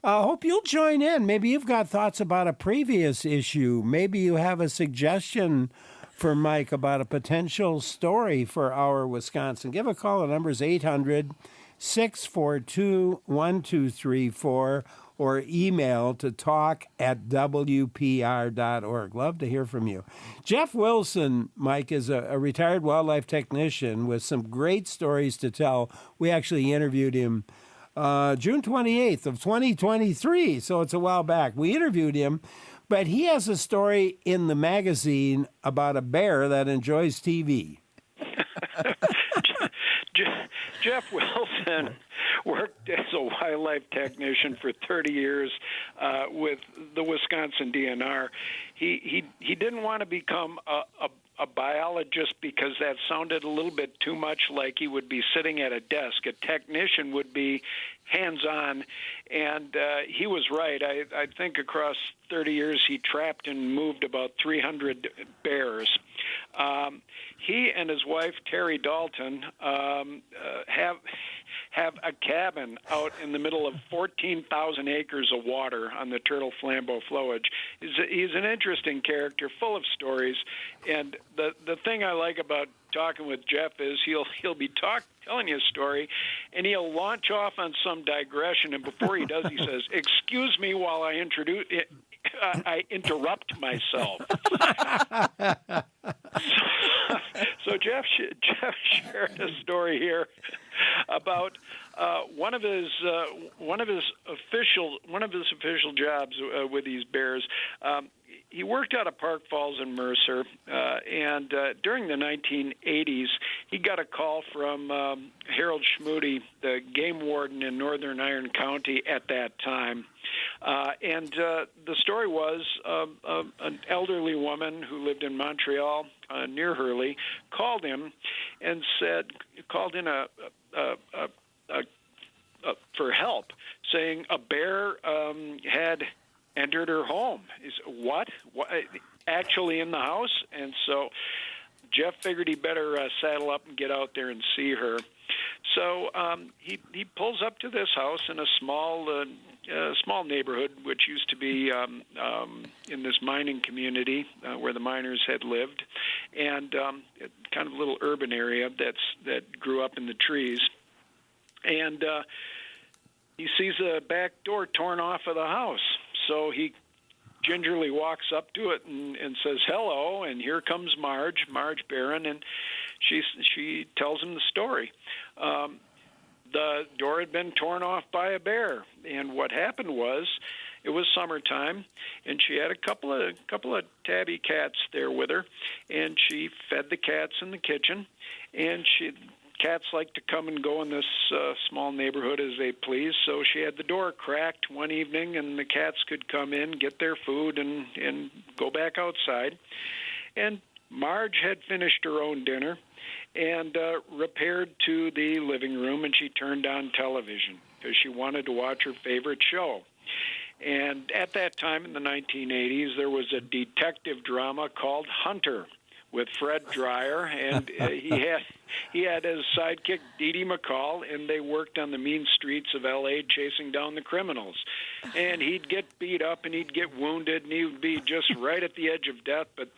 I hope you'll join in. Maybe you've got thoughts about a previous issue. Maybe you have a suggestion for Mike about a potential story for Our Wisconsin, give a call. The number is 800-642-1234 or email to talk@wpr.org. Love to hear from you. Jeff Wilson, Mike, is a retired wildlife technician with some great stories to tell. We actually interviewed him June 28th of 2023, so it's a while back. We interviewed him, but he has a story in the magazine about a bear that enjoys TV. Jeff Wilson worked as a wildlife technician for 30 years with the Wisconsin DNR. He didn't want to become a biologist because that sounded a little bit too much like he would be sitting at a desk. A technician would be hands-on, and he was right. I think across 30 years he trapped and moved about 300 bears. He and his wife, Terry Dalton, have a cabin out in the middle of 14,000 acres of water on the Turtle Flambeau flowage. He's an interesting character, full of stories, and the thing I like about talking with Jeff is he'll be telling you a story, and he'll launch off on some digression, and before he does, he says, "Excuse me while I interrupt myself." So Jeff shared a story here about one of his official jobs with these bears. He worked out of Park Falls in Mercer, and during the 1980s, he got a call from Harold Schmoody, the game warden in northern Iron County at that time. And the story was an elderly woman who lived in Montreal near Hurley called him and called in for help, saying a bear had entered her home. What? Actually in the house? And so Jeff figured he better saddle up and get out there and see her. So he pulls up to this house in a small neighborhood, which used to be in this mining community where the miners had lived, and kind of a little urban area that grew up in the trees. And he sees a back door torn off of the house. So he gingerly walks up to it and says hello, and here comes Marge Barron, and she tells him the story. The door had been torn off by a bear, and what happened was it was summertime, and she had a couple of tabby cats there with her, and she fed the cats in the kitchen, and cats like to come and go in this small neighborhood as they please, so she had the door cracked one evening, and the cats could come in, get their food, and go back outside. And Marge had finished her own dinner and repaired to the living room, and she turned on television because she wanted to watch her favorite show. And at that time in the 1980s, there was a detective drama called Hunter with Fred Dreyer, and he had his sidekick Dee Dee McCall, and they worked on the mean streets of L.A. chasing down the criminals. And he'd get beat up, and he'd get wounded, and he would be just right at the edge of death, but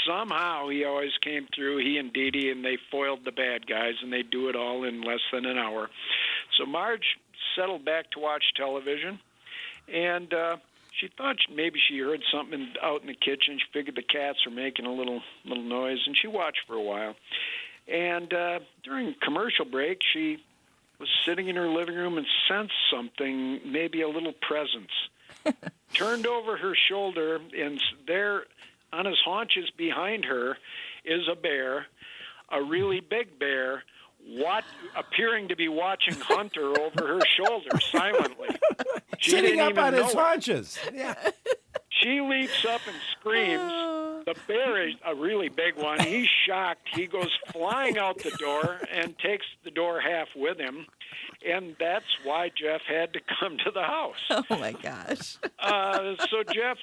somehow he always came through, he and Dee Dee, and they foiled the bad guys, and they do it all in less than an hour. So Marge settled back to watch television, and she thought maybe she heard something out in the kitchen. She figured the cats were making a little noise, and she watched for a while. And during commercial break, she was sitting in her living room and sensed something, maybe a little presence. Turned over her shoulder, and there on his haunches behind her is a bear, a really big bear, appearing to be watching Hunter over her shoulder silently. Sitting up on his haunches. Yeah. She leaps up and screams. The bear is a really big one. He's shocked. He goes flying out the door and takes the door half with him. And that's why Jeff had to come to the house. Oh, my gosh. So Jeff,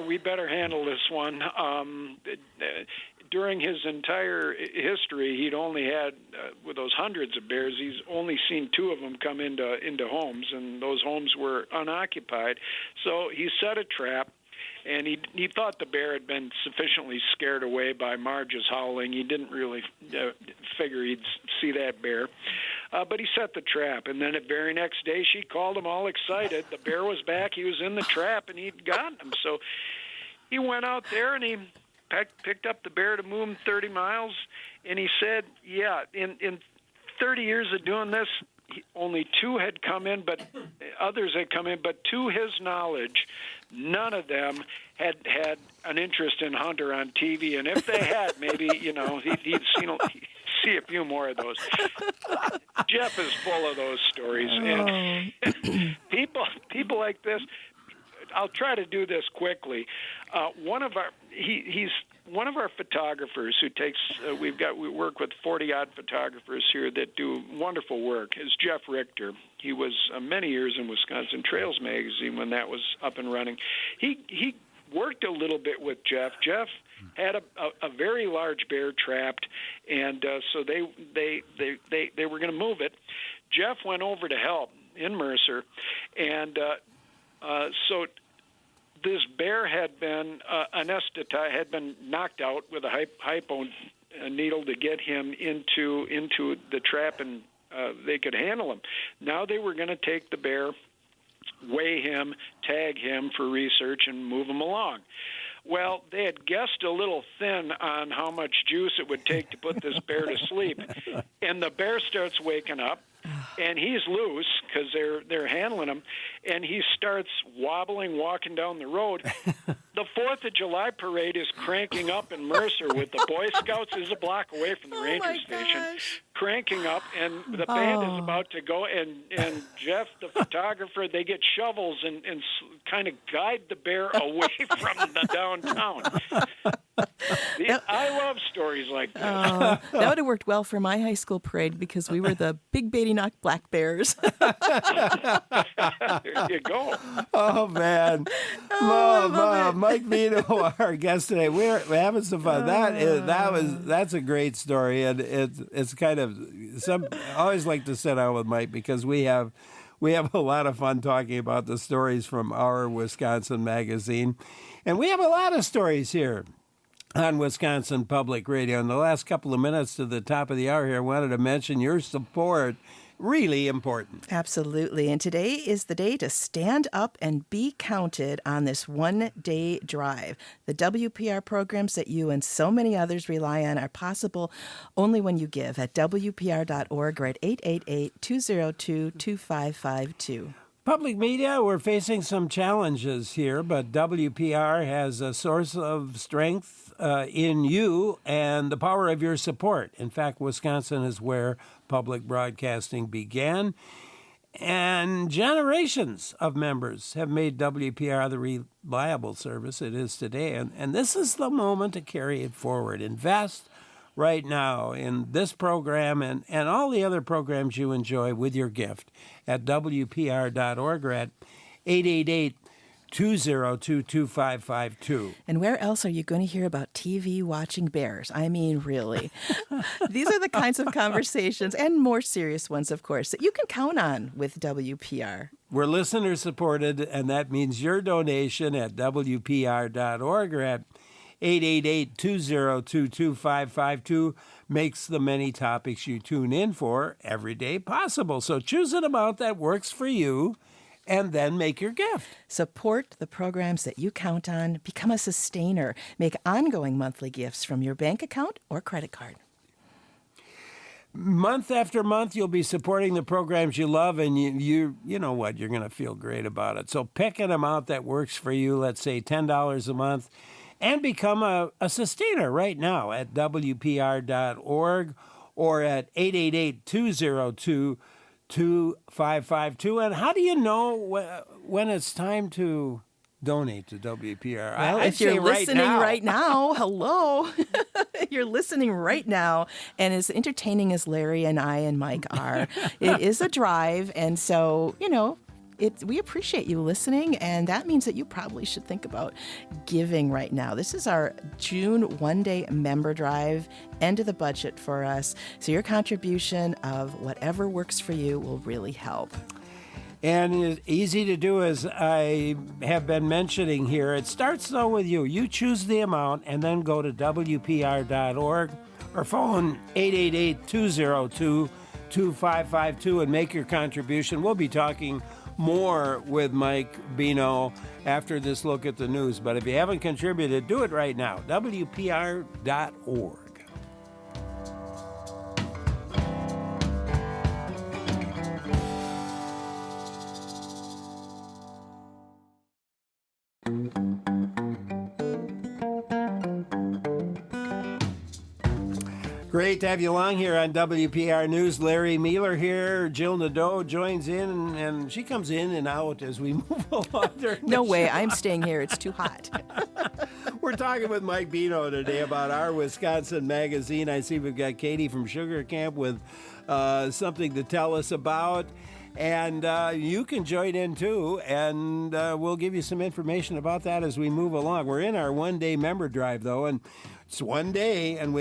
we better handle this one. During his entire history, he'd only had, with those hundreds of bears, he's only seen 2 of them come into homes, and those homes were unoccupied. So he set a trap, and he thought the bear had been sufficiently scared away by Marge's howling. He didn't really figure he'd see that bear, but he set the trap. And then the very next day, she called him all excited. The bear was back. He was in the trap, and he'd gotten him. So he went out there, and he picked up the bear to move him 30 miles, and he said, yeah, in 30 years of doing this, only 2 had come in, but others had come in, but to his knowledge, none of them had an interest in Hunter on TV, and if they had, maybe, he'd see a few more of those. Jeff is full of those stories, and people like this. I'll try to do this quickly. He's one of our photographers who takes. We work with 40-odd photographers here that do wonderful work. Is Jeff Richter. He was many years in Wisconsin Trails magazine when that was up and running. He worked a little bit with Jeff. Jeff had a very large bear trapped, and so they were going to move it. Jeff went over to help in Mercer, and so this bear had been anesthetized, had been knocked out with a hypo needle to get him into the trap, and they could handle him. Now they were going to take the bear, weigh him, tag him for research, and move him along. Well, they had guessed a little thin on how much juice it would take to put this bear to sleep, and the bear starts waking up, and he's loose because they're handling him, and he starts wobbling, walking down the road. The 4th of July parade is cranking up in Mercer with the Boy Scouts is a block away from the ranger station, cranking up, and the band is about to go, and Jeff, the photographer, they get shovels and kind of guide the bear away from the downtown. I love stories like this. That would have worked well for my high school parade because we were the Big Beatty Knock Black Bears. There you go. Oh, man. Mike Beno, our guest today. We're having some fun. That's a great story, and it's kind of I always like to sit down with Mike because we have a lot of fun talking about the stories from our Wisconsin magazine, and we have a lot of stories here on Wisconsin Public Radio. In the last couple of minutes to the top of the hour here, I wanted to mention your support. Really important. Absolutely. And today is the day to stand up and be counted on this one-day drive. The WPR programs that you and so many others rely on are possible only when you give at WPR.org or at 888-202-2552. Public media, we're facing some challenges here, but WPR has a source of strength in you and the power of your support. In fact, Wisconsin is where public broadcasting began, and generations of members have made WPR the reliable service it is today, and this is the moment to carry it forward. Invest right now in this program and all the other programs you enjoy with your gift at WPR.org or at 888-202-2552. And where else are you going to hear about TV watching bears? I mean, really. These are the kinds of conversations, and more serious ones, of course, that you can count on with WPR. We're listener-supported, and that means your donation at WPR.org or at 888-202-2552 makes the many topics you tune in for every day possible. So choose an amount that works for you and then make your gift. Support the programs that you count on. Become a sustainer. Make ongoing monthly gifts from your bank account or credit card. Month after month, you'll be supporting the programs you love, and you know what? You're going to feel great about it. So pick an amount that works for you, let's say $10 a month, and become a sustainer right now at WPR.org or at 888-202-2552. And how do you know when it's time to donate to WPR? Well, if you're listening right now, hello. You're listening right now. And as entertaining as Larry and I and Mike are, it is a drive. And so, we appreciate you listening, and that means that you probably should think about giving right now. This is our June one-day member drive, end of the budget for us. So your contribution of whatever works for you will really help. And it's easy to do, as I have been mentioning here. It starts, though, with you. You choose the amount and then go to WPR.org or phone 888-202-2552 and make your contribution. We'll be talking more with Mike Beno after this look at the news. But if you haven't contributed, do it right now. WPR.org. Great to have you along here on WPR News. Larry Mealer here. Jill Nadeau joins in, and she comes in and out as we move along. No way. I'm staying here. It's too hot. We're talking with Mike Beno today about Our Wisconsin Magazine. I see we've got Katie from Sugar Camp with something to tell us about. And you can join in, too, and we'll give you some information about that as we move along. We're in our one-day member drive, though, and it's one day, and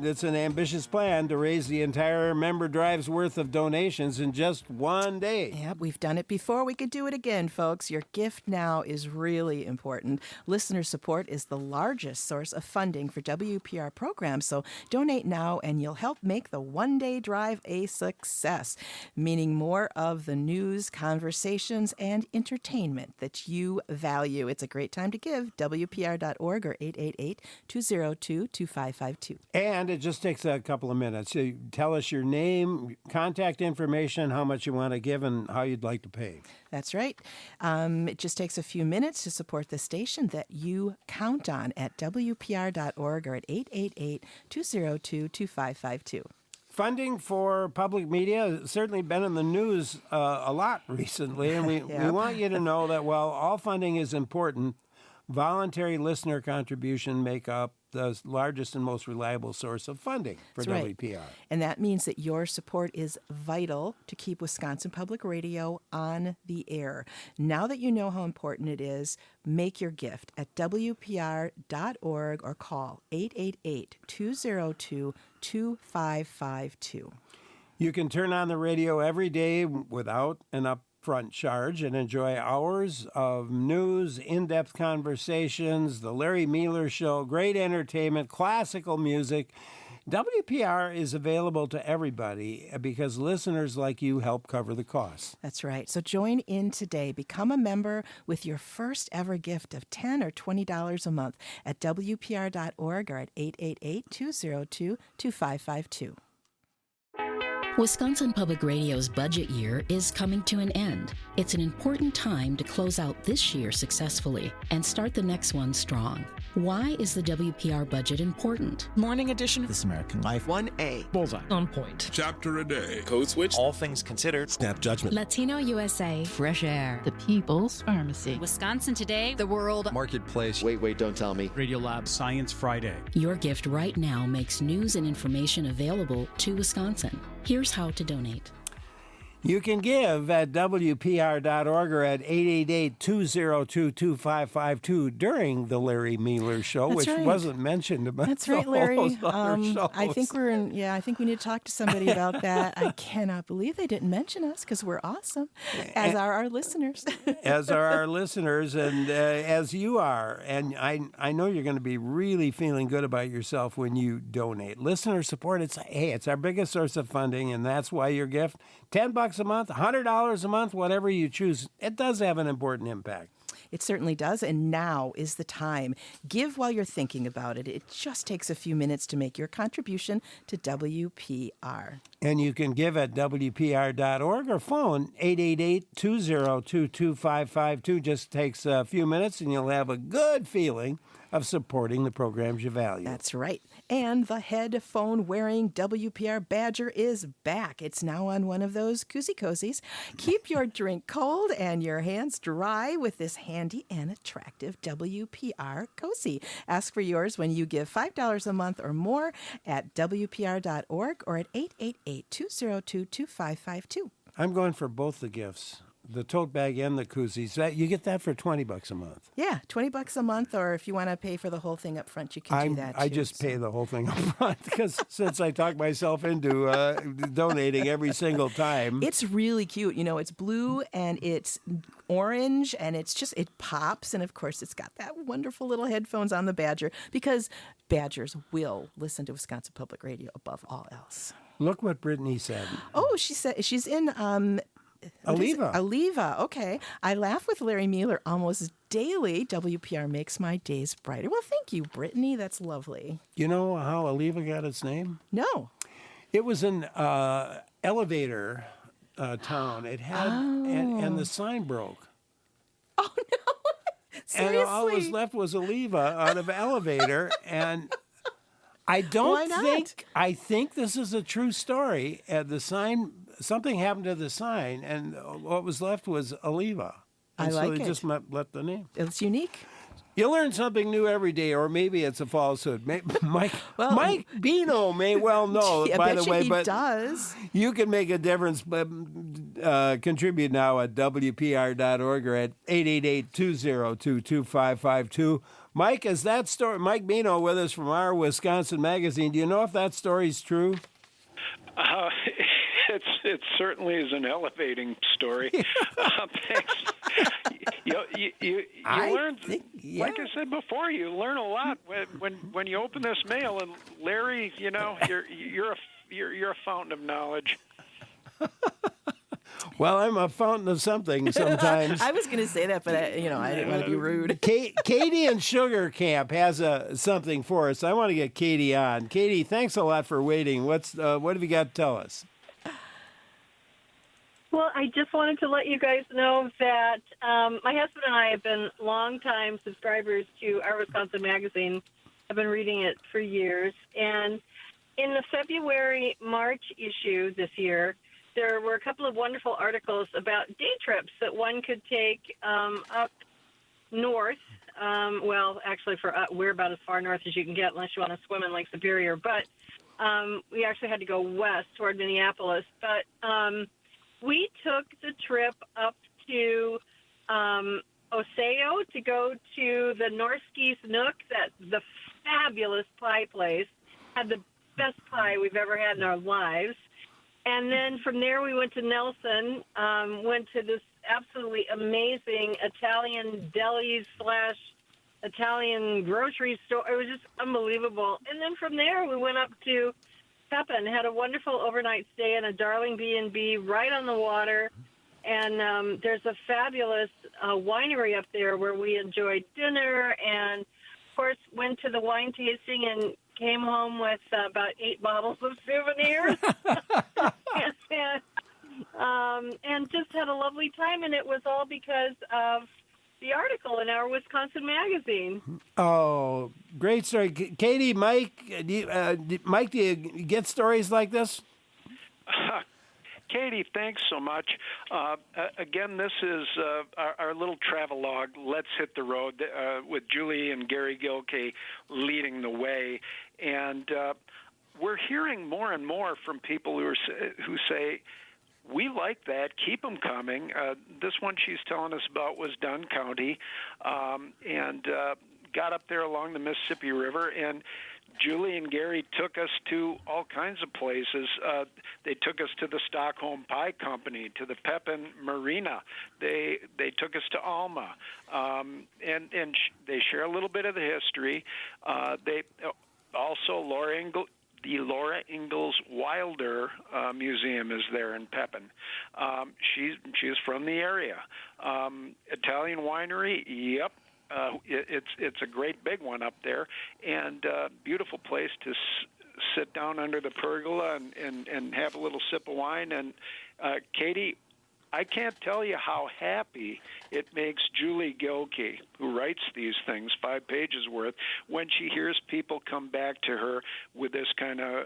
it's an ambitious plan to raise the entire member drive's worth of donations in just one day. Yeah, we've done it before. We could do it again, folks. Your gift now is really important. Listener support is the largest source of funding for WPR programs, so donate now and you'll help make the one-day drive a success, meaning more of the news, conversations, and entertainment that you value. It's a great time to give. WPR.org or 888-202-2552. And it just takes a couple of minutes. You tell us your name, contact information, how much you want to give, and how you'd like to pay. That's right. It just takes a few minutes to support the station that you count on at WPR.org or at 888-202-2552. Funding for public media has certainly been in the news a lot recently, and we want you to know that while all funding is important, voluntary listener contribution make up the largest and most reliable source of funding for WPR. And that means that your support is vital to keep Wisconsin Public Radio on the air. Now that you know how important it is, make your gift at WPR.org or call 888-202-2552. You can turn on the radio every day without an upfront charge and enjoy hours of news, in-depth conversations, the Larry Mealer Show, great entertainment, classical music. WPR is available to everybody because listeners like you help cover the costs. That's right. So join in today. Become a member with your first ever gift of $10 or $20 a month at WPR.org or at 888-202-2552. Wisconsin Public Radio's budget year is coming to an end. It's an important time to close out this year successfully and start the next one strong. Why is the WPR budget important? Morning edition. This American Life. 1A. Bullseye. On point. Chapter a day. Code Switch. All things considered. Snap Judgment. Latino USA. Fresh Air. The People's Pharmacy. Wisconsin Today. The World. Marketplace. Wait, don't tell me. Radiolab Science Friday. Your gift right now makes news and information available to Wisconsin. Here's how to donate. You can give at WPR.org or at 888-202-2552 during the Larry Mealer Show, That's which right. wasn't mentioned about. That's right, Larry. I think I think we need to talk to somebody about that. I cannot believe they didn't mention us because we're awesome, as are our listeners. As are our listeners, and as you are. And I know you're going to be really feeling good about yourself when you donate. Listener support, it's our biggest source of funding, and that's why your gift, $10 a month, $100 a month, whatever you choose, it does have an important impact. It certainly does, and now is the time. Give while you're thinking about it. It just takes a few minutes to make your contribution to WPR. And you can give at WPR.org or phone 888-202-2552. Just takes a few minutes, and you'll have a good feeling of supporting the programs you value. That's right. And the headphone-wearing WPR Badger is back. It's now on one of those koozie cozies. Keep your drink cold and your hands dry with this handy and attractive WPR cozy. Ask for yours when you give $5 a month or more at WPR.org or at 888-202-2552. I'm going for both the gifts. the tote bag and the koozies. You get that for $20 a month. Yeah, $20 a month, or if you want to pay for the whole thing up front, you can do that too. I just pay the whole thing up front because since I talk myself into donating every single time. It's really cute. It's blue and it's orange and it pops. And of course, it's got that wonderful little headphones on the Badger because Badgers will listen to Wisconsin Public Radio above all else. Look what Brittany said. Oh, she said she's in Aleva. Okay. I laugh with Larry Mueller almost daily. WPR makes my days brighter. Well, thank you, Brittany. That's lovely. You know how Aleva got its name? No. It was an elevator town. It had, and the sign broke. Oh, no. Seriously? And all that was left was Aleva out of elevator. And I think this is a true story. The sign, something happened to the sign, and what was left was Aleva. And so they just let the name. It's unique. You learn something new every day, or maybe it's a falsehood. Mike Beno may well know, by the way, but does. You can make a difference, but contribute now at WPR.org or at 888-202-2552. Mike, is that story? Mike Beno with us from Our Wisconsin Magazine. Do you know if that story's true? It certainly is an elevating story. Thanks. You learn, like I said before, you learn a lot when you open this mail. And Larry, you're a fountain of knowledge. Well, I'm a fountain of something sometimes. I was going to say that, but I didn't want to be rude. Katie in Sugar Camp has something for us. I want to get Katie on. Katie, thanks a lot for waiting. What have you got to tell us? Well, I just wanted to let you guys know that my husband and I have been longtime subscribers to Our Wisconsin Magazine. I've been reading it for years. And in the February-March issue this year, there were a couple of wonderful articles about day trips that one could take up north. Well, actually, we're about as far north as you can get unless you want to swim in Lake Superior. But we actually had to go west toward Minneapolis. But we took the trip up to Osseo to go to the Norskies Nook, the fabulous pie place. Had the best pie we've ever had in our lives. And then from there we went to Nelson, went to this absolutely amazing Italian deli / Italian grocery store. It was just unbelievable. And then from there we went up to Pepin, had a wonderful overnight stay in a darling B&B right on the water. And there's a fabulous winery up there where we enjoyed dinner and, of course, went to the wine tasting and came home with about 8 bottles of souvenirs. and just had a lovely time. And it was all because of the article in Our Wisconsin Magazine. Oh, great story. Katie, Mike, do you get stories like this? Katie, thanks so much. Again, this is our little travelogue, Let's Hit the Road, with Julie and Gary Gilkey leading the way. And we're hearing more and more from people who say, we like that. Keep them coming. This one she's telling us about was Dunn County, and got up there along the Mississippi River. And Julie and Gary took us to all kinds of places. They took us to the Stockholm Pie Company, to the Pepin Marina. They took us to Alma, and they share a little bit of the history. They also the Laura Ingalls Wilder Museum is there in Pepin. She's from the area. Italian winery, yep. It's a great big one up there, and beautiful place to sit down under the pergola and have a little sip of wine. And Katie, I can't tell you how happy it makes Julie Gilkey, who writes these things, 5 pages worth, when she hears people come back to her with this kind of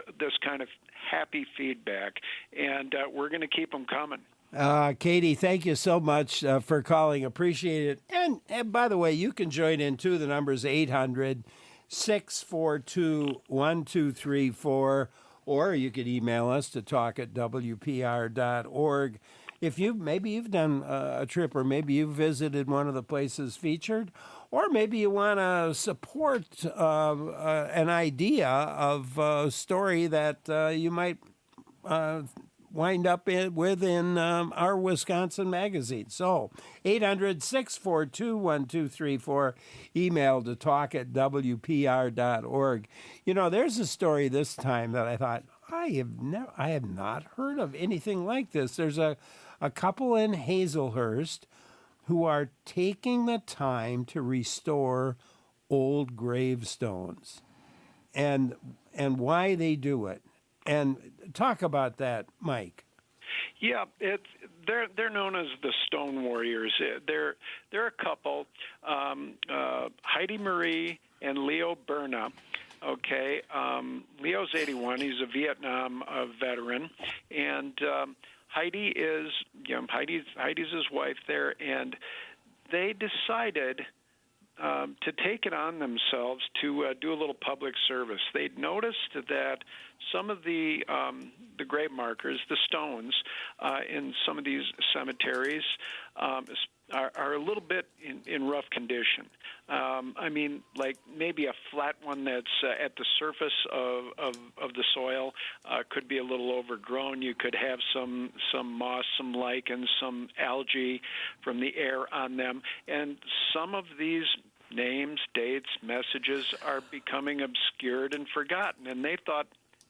happy feedback. And we're going to keep them coming. Katie, thank you so much for calling. Appreciate it. And by the way, you can join in too. The number is 800-642-1234, or you could email us to talk@wpr.org. if maybe you've done a trip, or maybe you've visited one of the places featured, or maybe you want to support an idea of a story that you might wind up within our Wisconsin magazine. So 800-642-1234, email to talk@wpr.org. There's a story this time that I thought, I have not heard of anything like this. There's a couple in Hazelhurst who are taking the time to restore old gravestones, and why they do it. And talk about that, Mike. Yeah, they're known as the Stone Warriors. They're a couple, Heidi Marie and Leo Berna. Okay, Leo's 81. He's a Vietnam veteran, and Heidi's his wife there, and they decided to take it on themselves to do a little public service. They'd noticed that some of the grave markers, the stones, in some of these cemeteries are a little bit in rough condition. I mean, like maybe a flat one that's at the surface of the soil could be a little overgrown. You could have some moss, some lichen, some algae from the air on them. And some of these names, dates, messages are becoming obscured and forgotten. And they thought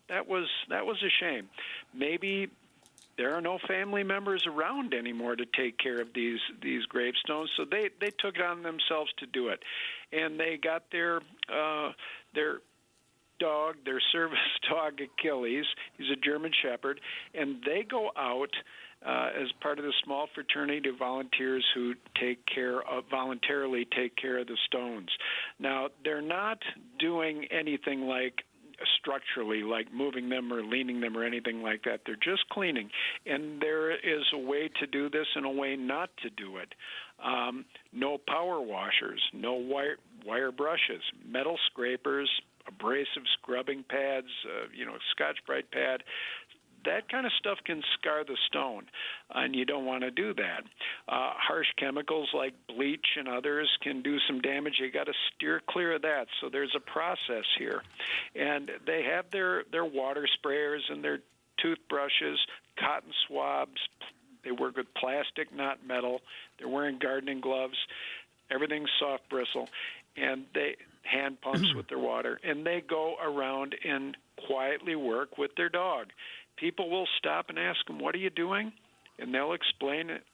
that was a shame. Maybe there are no family members around anymore to take care of these gravestones, so they took it on themselves to do it, and they got their dog, their service dog Achilles. He's a German Shepherd, and they go out as part of the small fraternity of volunteers who voluntarily take care of the stones. Now, they're not doing anything like structurally, like moving them or leaning them or anything like that. They're just cleaning. And there is a way to do this and a way not to do it. No power washers, no wire brushes, metal scrapers, abrasive scrubbing pads, Scotch-Brite pad. That kind of stuff can scar the stone, and you don't want to do that. Harsh chemicals like bleach and others can do some damage. You got to steer clear of that. So there's a process here, and they have their water sprayers and their toothbrushes, cotton swabs. They work with plastic, not metal. They're wearing gardening gloves. Everything's soft bristle, and they hand pumps with their water, and they go around and quietly work with their dog. People will stop and ask them, "What are you doing?" And they'll explain it.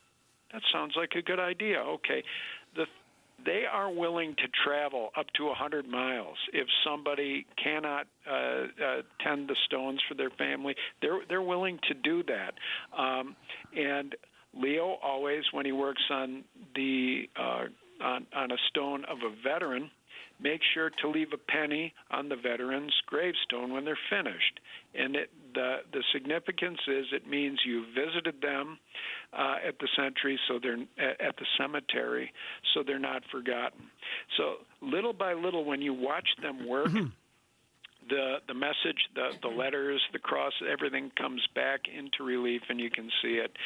That sounds like a good idea. Okay. They are willing to travel up to 100 miles if somebody cannot tend the stones for their family. They're willing to do that. And Leo always, when he works on on a stone of a veteran, make sure to leave a penny on the veteran's gravestone when they're finished. And the significance is it means you visited them at the cemetery, so they're not forgotten. So little by little, when you watch them work, the message, the letters, the cross, everything comes back into relief, and you can see it.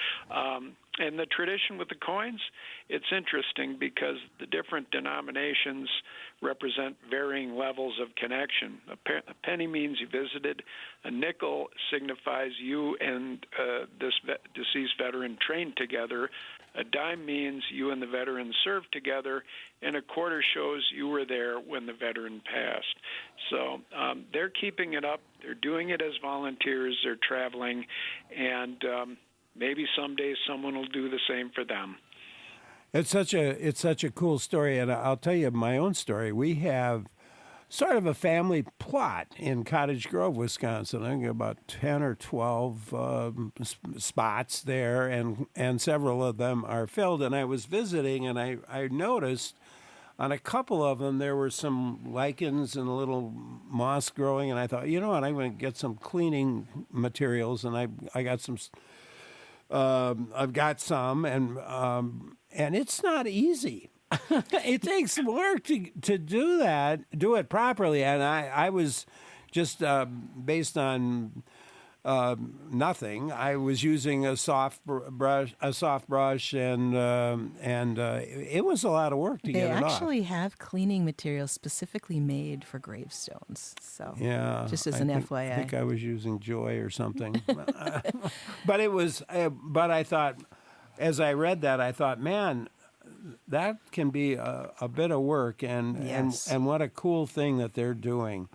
And the tradition with the coins, it's interesting because the different denominations represent varying levels of connection. A penny means you visited. A nickel signifies you and this deceased veteran trained together. A dime means you and the veteran served together. And a quarter shows you were there when the veteran passed. So they're keeping it up. They're doing it as volunteers. They're traveling. And maybe someday someone will do the same for them. It's such a cool story, and I'll tell you my own story. We have sort of a family plot in Cottage Grove, Wisconsin. I think about 10 or 12 spots there, and several of them are filled. And I was visiting, and I noticed on a couple of them there were some lichens and a little moss growing, and I thought, you know what, I'm going to get some cleaning materials, and I got some. I've got some, and it's not easy. It takes work to do that, do it properly. And I was just based on nothing. I was using a soft brush, and it was a lot of work to They get it off. actually have cleaning materials specifically made for gravestones. So Yeah, just as I an think, FYI. I think I was using Joy or something. But it was. But I thought, as I read that, I thought, man, that can be a bit of work, and Yes. and what a cool thing that they're doing.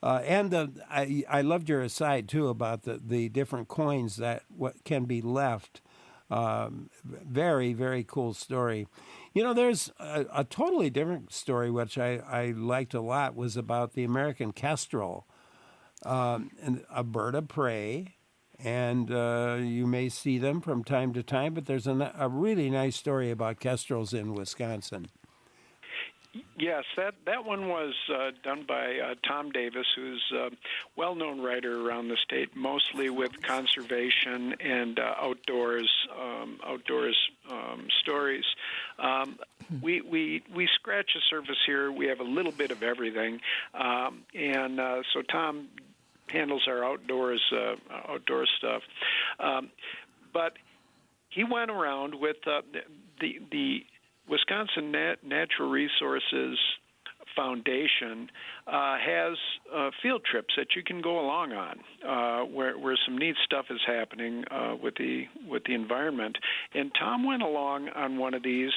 I loved your aside too about the different coins that what can be left. Very, very cool story. You know, there's a totally different story which I liked a lot, was about the American kestrel, and a bird of prey. And you may see them from time to time, but there's a really nice story about kestrels in Wisconsin. Yes, that one was done by Tom Davis, who's a well-known writer around the state, mostly with conservation and outdoors stories. We scratch the surface here. We have a little bit of everything, and so Tom handles our outdoor stuff, but he went around with the Wisconsin Natural Resources Foundation has field trips that you can go along on, where some neat stuff is happening with the environment. And Tom went along on one of these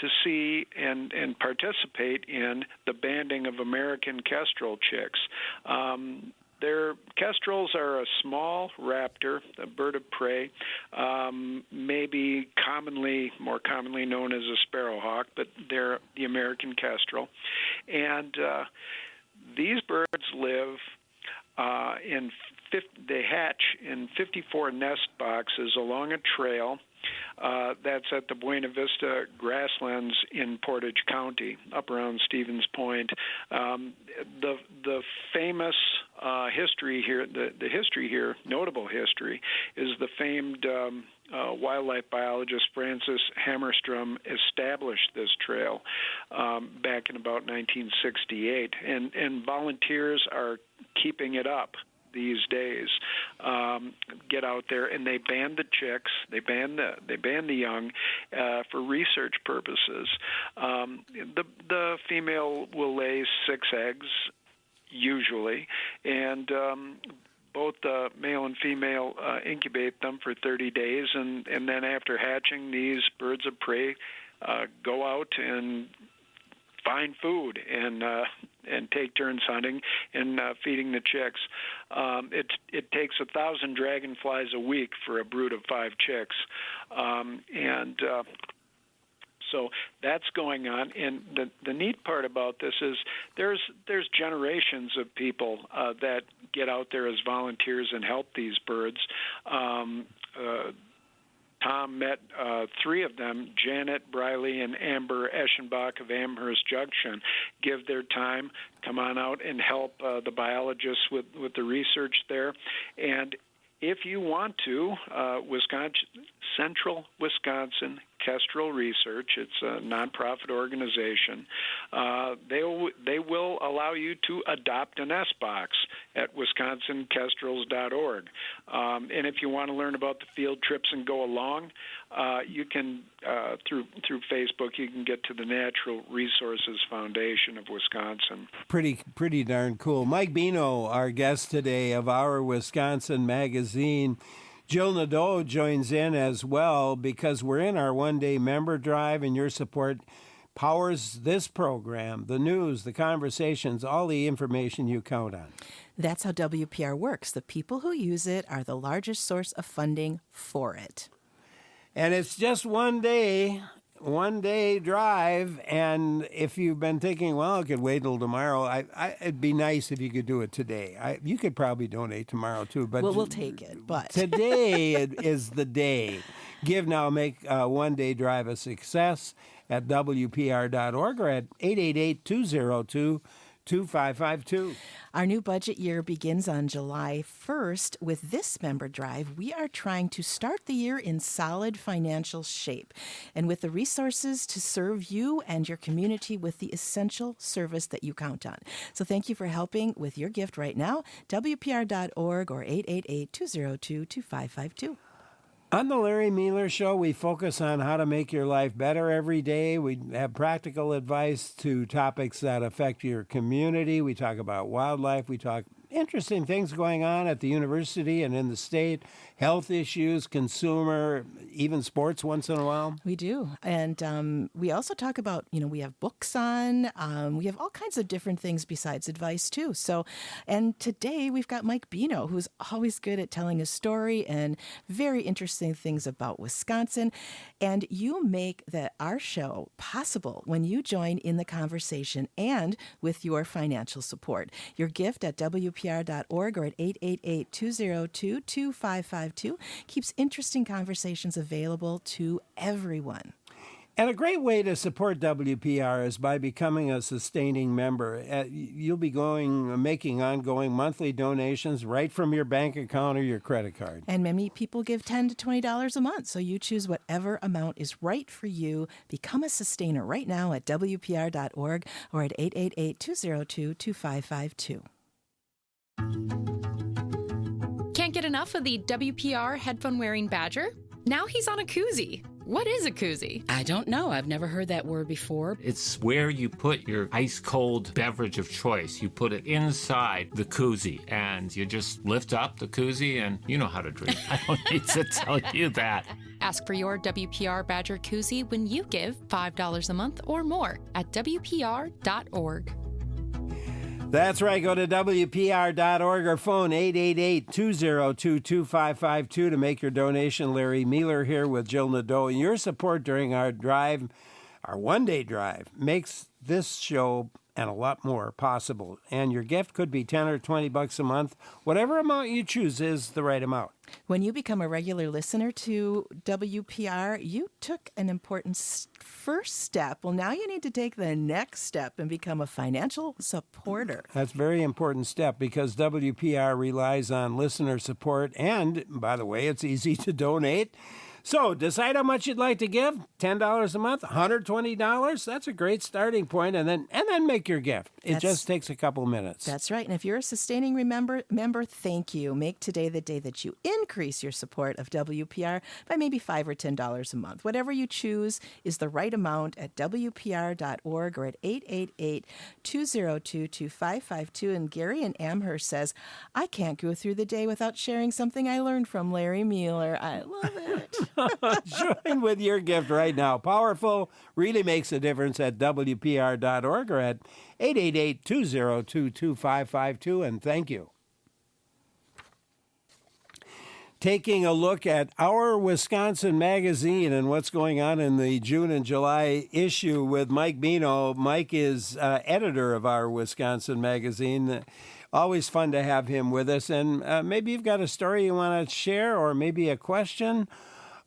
to see and participate in the banding of American kestrel chicks. Their kestrels are a small raptor, a bird of prey, maybe more commonly known as a sparrowhawk, but they're the American kestrel. And these birds live they hatch in 54 nest boxes along a trail that's at the Buena Vista grasslands in Portage County, up around Stevens Point. The famous history here, the history here, notable history, is the famed wildlife biologist Francis Hammerstrom established this trail back in about 1968, and volunteers are keeping it up these days. Get out there and they band the chicks, they band the young for research purposes. The female will lay 6 eggs usually, and both the male and female incubate them for 30 days, and then after hatching, these birds of prey go out and find food and take turns hunting and feeding the chicks. It takes 1,000 dragonflies a week for a brood of 5 chicks, and so that's going on. And the neat part about this is there's generations of people that get out there as volunteers and help these birds. Tom met 3 of them, Janet Briley and Amber Eschenbach of Amherst Junction, give their time, come on out and help the biologists with the research there. And if you want to, Central Wisconsin Kestrel Research, it's a nonprofit organization, they will allow you to adopt a nest box at wisconsinkestrels.org. And if you want to learn about the field trips and go along, you can, through Facebook, you can get to the Natural Resources Foundation of Wisconsin. Pretty darn cool. Mike Beno, our guest today of Our Wisconsin Magazine. Jill Nadeau joins in as well because we're in our one-day member drive, and your support powers this program, the news, the conversations, all the information you count on. That's how WPR works. The people who use it are the largest source of funding for it. And it's just one day drive, and if you've been thinking, well, I could wait till tomorrow, it'd be nice if you could do it today. You could probably donate tomorrow too, but we'll take it. But today is the day. Give now, make one-day drive a success at WPR.org or at 888-202-2222. 2552. Our new budget year begins on July 1st. With this member drive, we are trying to start the year in solid financial shape and with the resources to serve you and your community with the essential service that you count on. So thank you for helping with your gift right now. WPR.org or 888-202-2552. On the Larry Mealer Show, we focus on how to make your life better every day. We have practical advice to topics that affect your community. We talk about wildlife. We talk interesting things going on at the university and in the state, health issues, consumer, even sports once in a while. We do. And we also talk about, we have books on. We have all kinds of different things besides advice, too. So, and today we've got Mike Beno, who's always good at telling a story and very interesting things about Wisconsin. And you make our show possible when you join in the conversation and with your financial support. Your gift at WPR.org or at 888-202-2552 keeps interesting conversations available to everyone. And a great way to support WPR is by becoming a sustaining member. You'll be making ongoing monthly donations right from your bank account or your credit card. And many people give $10 to $20 a month, so you choose whatever amount is right for you. Become a sustainer right now at WPR.org or at 888-202-2552. Can't get enough of the WPR headphone-wearing badger? Now he's on a koozie. What is a koozie? I don't know. I've never heard that word before. It's where you put your ice-cold beverage of choice. You put it inside the koozie, and you just lift up the koozie, and you know how to drink. I don't need to tell you that. Ask for your WPR Badger koozie when you give $5 a month or more at WPR.org. That's right. Go to WPR.org or phone 888-202-2552 to make your donation. Larry Mealer here with Jill Nadeau. Your support during our drive, our one-day drive, makes this show and a lot more possible. And your gift could be $10 or $20 a month. Whatever amount you choose is the right amount. When you become a regular listener to WPR, you took an important first step. Well, now you need to take the next step and become a financial supporter. That's a very important step because WPR relies on listener support. And, by the way, it's easy to donate. So decide how much you'd like to give. $10 a month, $120. That's a great starting point, and then make your gift. It just takes a couple minutes. That's right. And if you're a sustaining member, thank you. Make today the day that you increase your support of WPR by maybe $5 or $10 a month. Whatever you choose is the right amount at WPR.org or at 888-202-2552. And Gary in Amherst says, I can't go through the day without sharing something I learned from Larry Mealer. I love it. Join with your gift right now. Powerful, really makes a difference at WPR.org or at 888-202-2552. And thank you. Taking a look at Our Wisconsin Magazine and what's going on in the June and July issue with Mike Beno. Mike is editor of Our Wisconsin Magazine. Always fun to have him with us. And maybe you've got a story you want to share or maybe a question.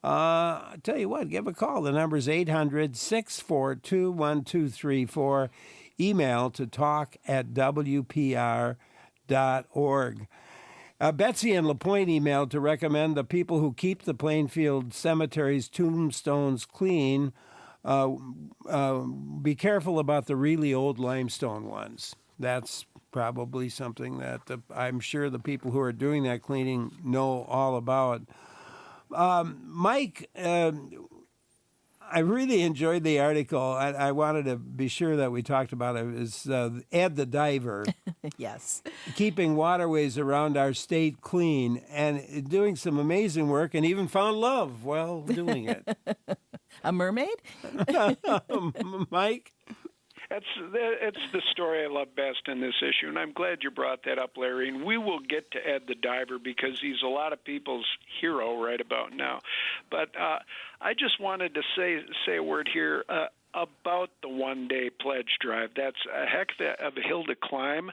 I'll tell you what, give a call. The number is 800-642-1234. Email to talk@WPR.org. Betsy in LaPointe emailed to recommend the people who keep the Plainfield Cemetery's tombstones clean be careful about the really old limestone ones. That's probably something that I'm sure the people who are doing that cleaning know all about. Mike, I really enjoyed the article. I wanted to be sure that we talked about it. It was Ed the Diver. Yes. Keeping waterways around our state clean and doing some amazing work and even found love while doing it. A mermaid? Mike? It's the story I love best in this issue, and I'm glad you brought that up, Larry. And we will get to Ed the Diver because he's a lot of people's hero right about now. But I just wanted to say a word here about the one-day pledge drive. That's a heck of a hill to climb,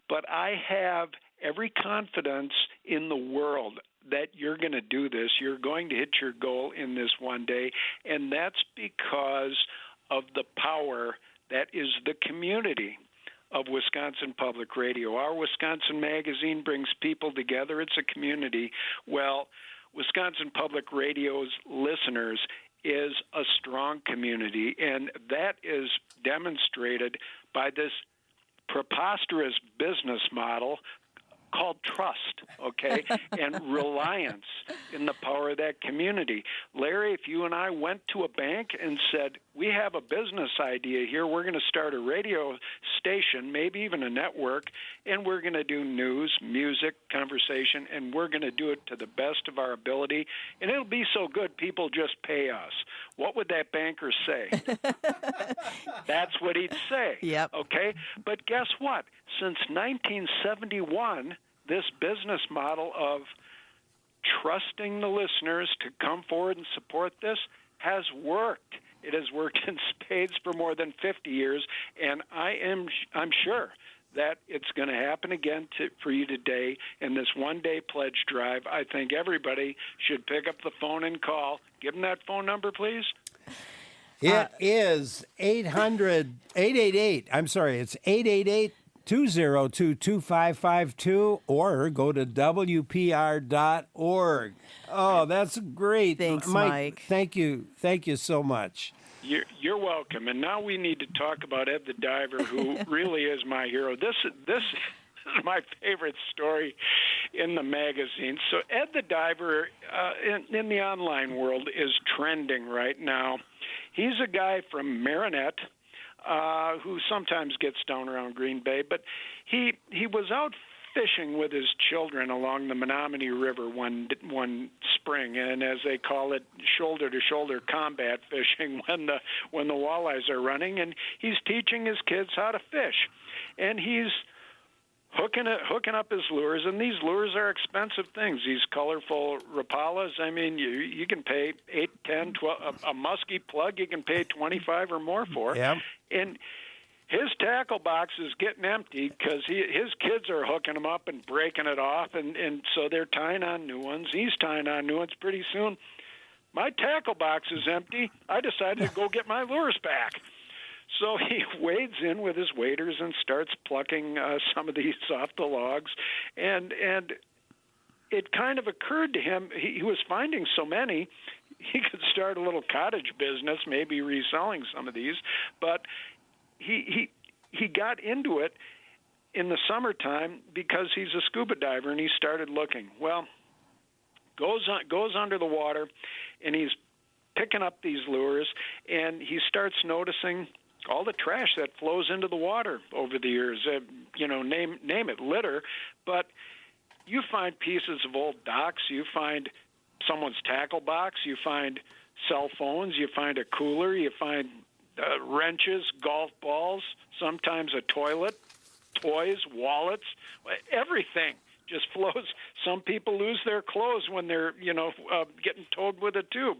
but I have every confidence in the world that you're going to do this. You're going to hit your goal in this one day, and that's because of the power that is the community. of Wisconsin Public Radio. Our Wisconsin magazine brings people together. It's a community. Well, Wisconsin Public Radio's listeners is a strong community, and that is demonstrated by this preposterous business model called trust, okay, and reliance in the power of that community. Larry, if you and I went to a bank and said, we have a business idea here, we're going to start a radio station, maybe even a network, and we're going to do news, music, conversation, and we're going to do it to the best of our ability, and it'll be so good people just pay us. What would that banker say? That's what he'd say. Yep. Okay? But guess what? Since 1971, this business model of trusting the listeners to come forward and support this has worked. It has worked in spades for more than 50 years, and I'm sure that it's going to happen again for you today in this one-day pledge drive. I think everybody should pick up the phone and call. Give them that phone number, please. It is 888. I'm sorry, it's 888-202-2552, or go to WPR.org. Oh, that's great. Thanks, Mike. Thank you so much. You're welcome. And now we need to talk about Ed the Diver, who really is my hero. This is my favorite story in the magazine. So Ed the Diver in the online world is trending right now. He's a guy from Marinette who sometimes gets down around Green Bay, but he was out fishing with his children along the Menominee River one spring, and as they call it, shoulder-to-shoulder combat fishing when the walleyes are running, and he's teaching his kids how to fish, and he's hooking up his lures, and these lures are expensive things. These colorful Rapalas, I mean, you can pay $8, $10, $12. A musky plug you can pay $25 or more for. Yeah. And his tackle box is getting empty because his kids are hooking them up and breaking it off, and so they're tying on new ones. He's tying on new ones. Pretty soon, my tackle box is empty. I decided to go get my lures back. So he wades in with his waders and starts plucking some of these off the logs, and it kind of occurred to him he was finding so many, he could start a little cottage business, maybe reselling some of these, but he got into it in the summertime because he's a scuba diver, and he started looking. Well, goes under the water, and he's picking up these lures, and he starts noticing all the trash that flows into the water over the years. Name it, litter, but you find pieces of old docks, you find someone's tackle box, you find cell phones, you find a cooler, you find wrenches, golf balls, sometimes a toilet, toys, wallets, everything just flows. Some people lose their clothes when they're, getting towed with a tube.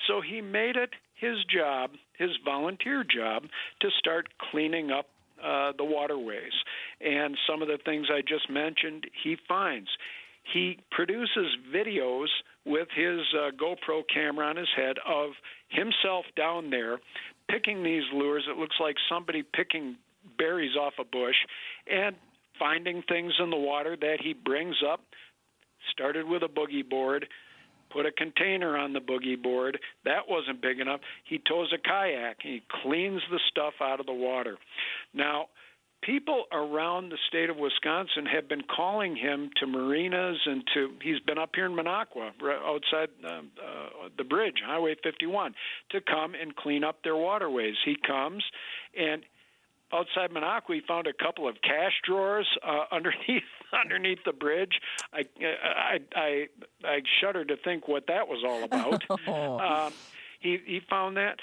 So he made it his job, his volunteer job, to start cleaning up the waterways. And some of the things I just mentioned, he finds. He produces videos with his GoPro camera on his head of himself down there picking these lures. It looks like somebody picking berries off a bush and finding things in the water that he brings up. Started with a boogie board, put a container on the boogie board. That wasn't big enough. He tows a kayak, and he cleans the stuff out of the water. Now, people around the state of Wisconsin have been calling him to marinas and he's been up here in Minocqua, outside the bridge, Highway 51, to come and clean up their waterways. He comes, and outside Minocqua, he found a couple of cash drawers underneath the bridge. I shudder to think what that was all about. He found that.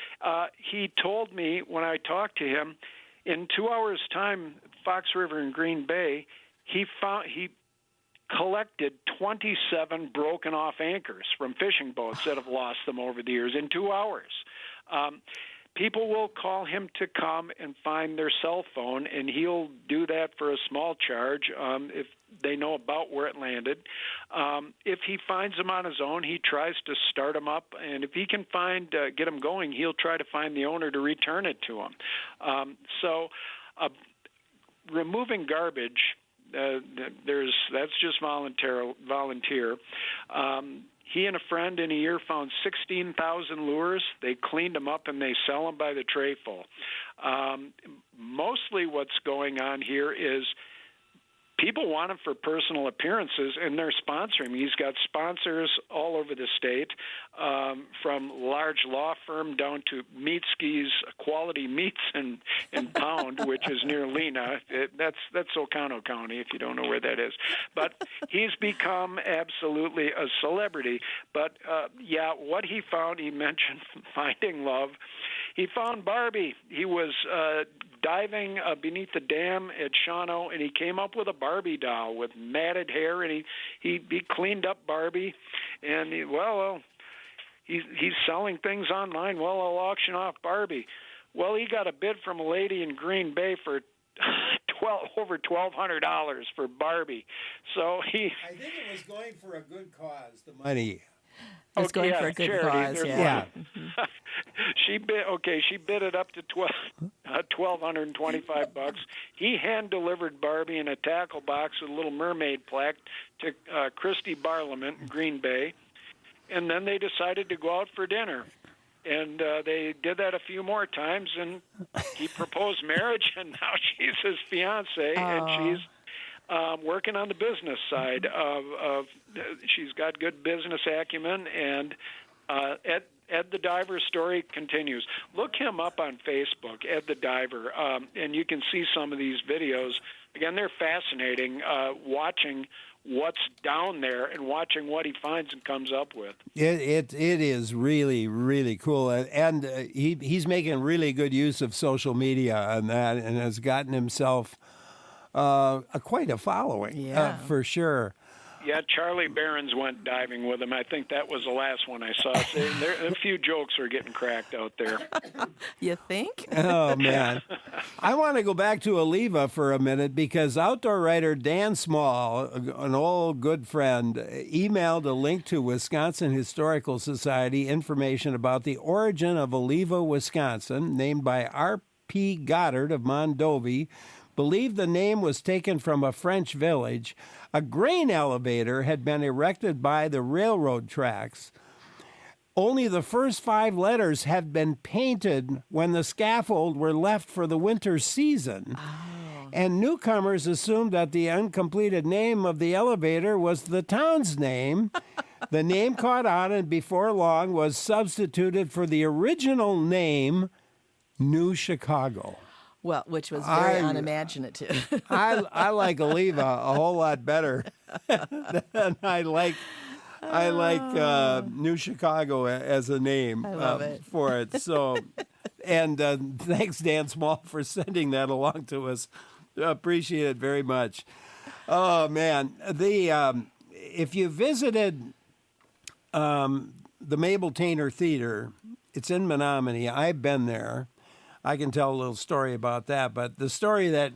He told me when I talked to him, in 2 hours' time, Fox River in Green Bay, he collected 27 broken off anchors from fishing boats that have lost them over the years in 2 hours. People will call him to come and find their cell phone, and he'll do that for a small charge if they know about where it landed. If he finds them on his own, he tries to start them up, and if he can get them going, he'll try to find the owner to return it to him. removing garbage. That's just volunteer. He and a friend in a year found 16,000 lures. They cleaned them up and they sell them by the trayful. Mostly what's going on here is people want him for personal appearances, and they're sponsoring him. He's got sponsors all over the state, from large law firm down to Meatski's Quality Meats and Pound, which is near Lena. That's Oconto County, if you don't know where that is. But he's become absolutely a celebrity. But, what he found, he mentioned finding love. He found Barbie. He was diving beneath the dam at Shawano, and he came up with a Barbie doll with matted hair, and he cleaned up Barbie, and he's selling things online. Well, I'll auction off Barbie. Well, he got a bid from a lady in Green Bay for over $1,200 for Barbie. So I think it was going for a good cause. The money. It's going for a good charity. cause. Yeah. She bid it up to $1,225. He hand delivered Barbie in a tackle box with a Little Mermaid plaque to Christy Barlament in Green Bay, and then they decided to go out for dinner. And they did that a few more times, and he proposed marriage, and now she's his fiance, and she's working on the business side of she's got good business acumen, and Ed the Diver story continues. Look him up on Facebook, Ed the Diver, and you can see some of these videos. Again, they're fascinating, watching what's down there and watching what he finds and comes up with. It is really, really cool, and he's making really good use of social media on that, and has gotten himself quite a following, for sure. Yeah, Charlie Barons went diving with him. I think that was the last one I saw. A few jokes are getting cracked out there. You think? Oh, man. I want to go back to Oliva for a minute because outdoor writer Dan Small, an old good friend, emailed a link to Wisconsin Historical Society information about the origin of Oliva, Wisconsin, named by R.P. Goddard of Mondovi. Believed the name was taken from a French village. A grain elevator had been erected by the railroad tracks. Only the first 5 letters had been painted when the scaffold were left for the winter season. Oh. And newcomers assumed that the uncompleted name of the elevator was the town's name. The name caught on and before long was substituted for the original name, New Chicago. Well, which was very unimaginative. I like Oliva a whole lot better than I like New Chicago as a name for it. So, and thanks, Dan Small, for sending that along to us. Appreciate it very much. Oh man, if you visited the Mabel Tainter Theater, it's in Menominee. I've been there. I can tell a little story about that, but the story that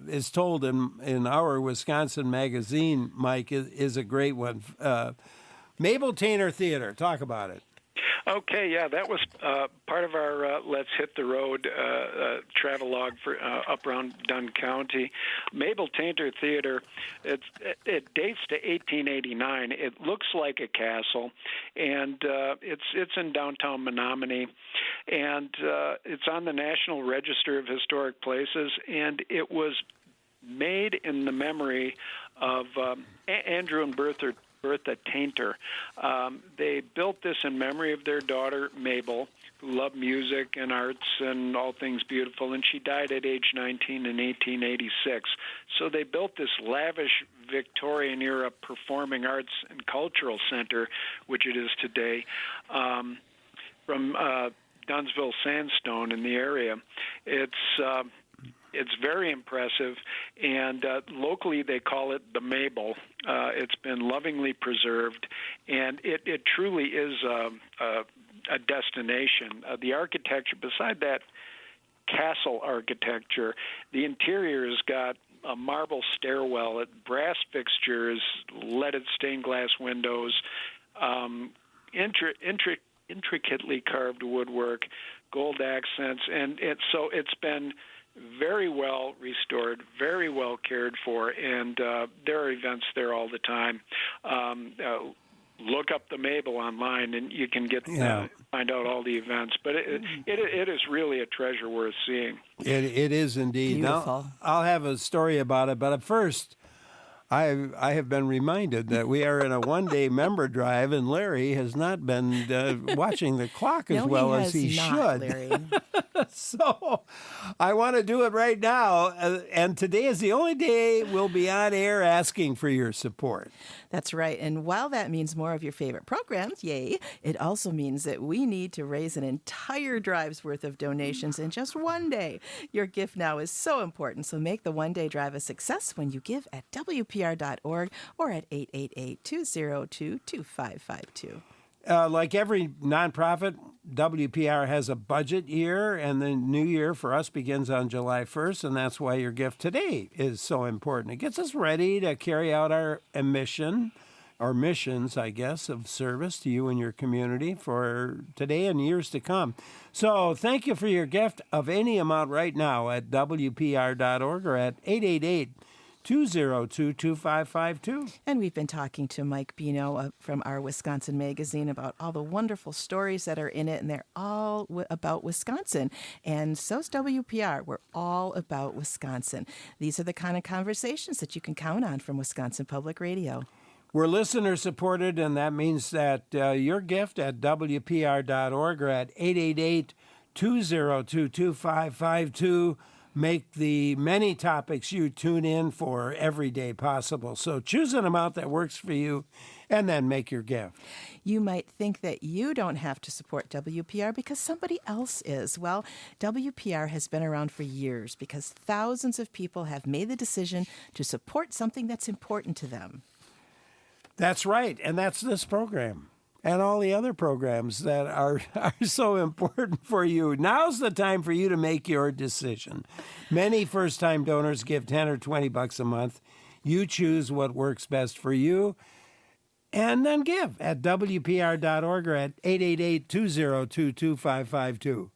is told in our Wisconsin magazine, Mike, is a great one. Mabel Tainter Theater, talk about it. Okay, yeah, that was part of our Let's Hit the Road travelogue for up around Dunn County. Mabel Tainter Theater, it dates to 1889. It looks like a castle, and it's in downtown Menominee, and it's on the National Register of Historic Places, and it was made in the memory of Andrew and Bertha Tainter. They built this in memory of their daughter, Mabel, who loved music and arts and all things beautiful, and she died at age 19 in 1886. So they built this lavish Victorian-era performing arts and cultural center, which it is today, from Dunsville Sandstone in the area. It's very impressive, and locally they call it the Mabel. It's been lovingly preserved, and it truly is a destination. The architecture, beside that castle architecture, the interior has got a marble stairwell, brass fixtures, leaded stained glass windows, intricately carved woodwork, gold accents, and it's been very well restored, very well cared for, and there are events there all the time. Look up the Mabel online, and you can find out all the events. But it is really a treasure worth seeing. It is indeed. Beautiful. Now, I'll have a story about it, but at first, I have been reminded that we are in a one-day member drive, and Larry has not been watching the clock as well as he should. Larry. So I want to do it right now, and today is the only day we'll be on air asking for your support. That's right. And while that means more of your favorite programs, yay, it also means that we need to raise an entire drive's worth of donations in just one day. Your gift now is so important, so make the one-day drive a success when you give at WPR.org or at 888-202-2552. Like every nonprofit, WPR has a budget year, and the new year for us begins on July 1st, and that's why your gift today is so important. It gets us ready to carry out our missions, I guess, of service to you and your community for today and years to come. So thank you for your gift of any amount right now at WPR.org or at 888-202-2552. And we've been talking to Mike Beno from Our Wisconsin magazine about all the wonderful stories that are in it, and they're all about Wisconsin. And so's WPR. We're all about Wisconsin. These are the kind of conversations that you can count on from Wisconsin Public Radio. We're listener-supported, and that means that your gift at WPR.org or at 888-202-2552 make the many topics you tune in for every day possible. So choose an amount that works for you and then make your gift. You might think that you don't have to support WPR because somebody else is. Well, WPR has been around for years because thousands of people have made the decision to support something that's important to them. That's right, and that's this program and all the other programs that are so important for you. Now's the time for you to make your decision. Many first-time donors give $10 or $20 a month. You choose what works best for you, and then give at WPR.org or at 888-202-2552.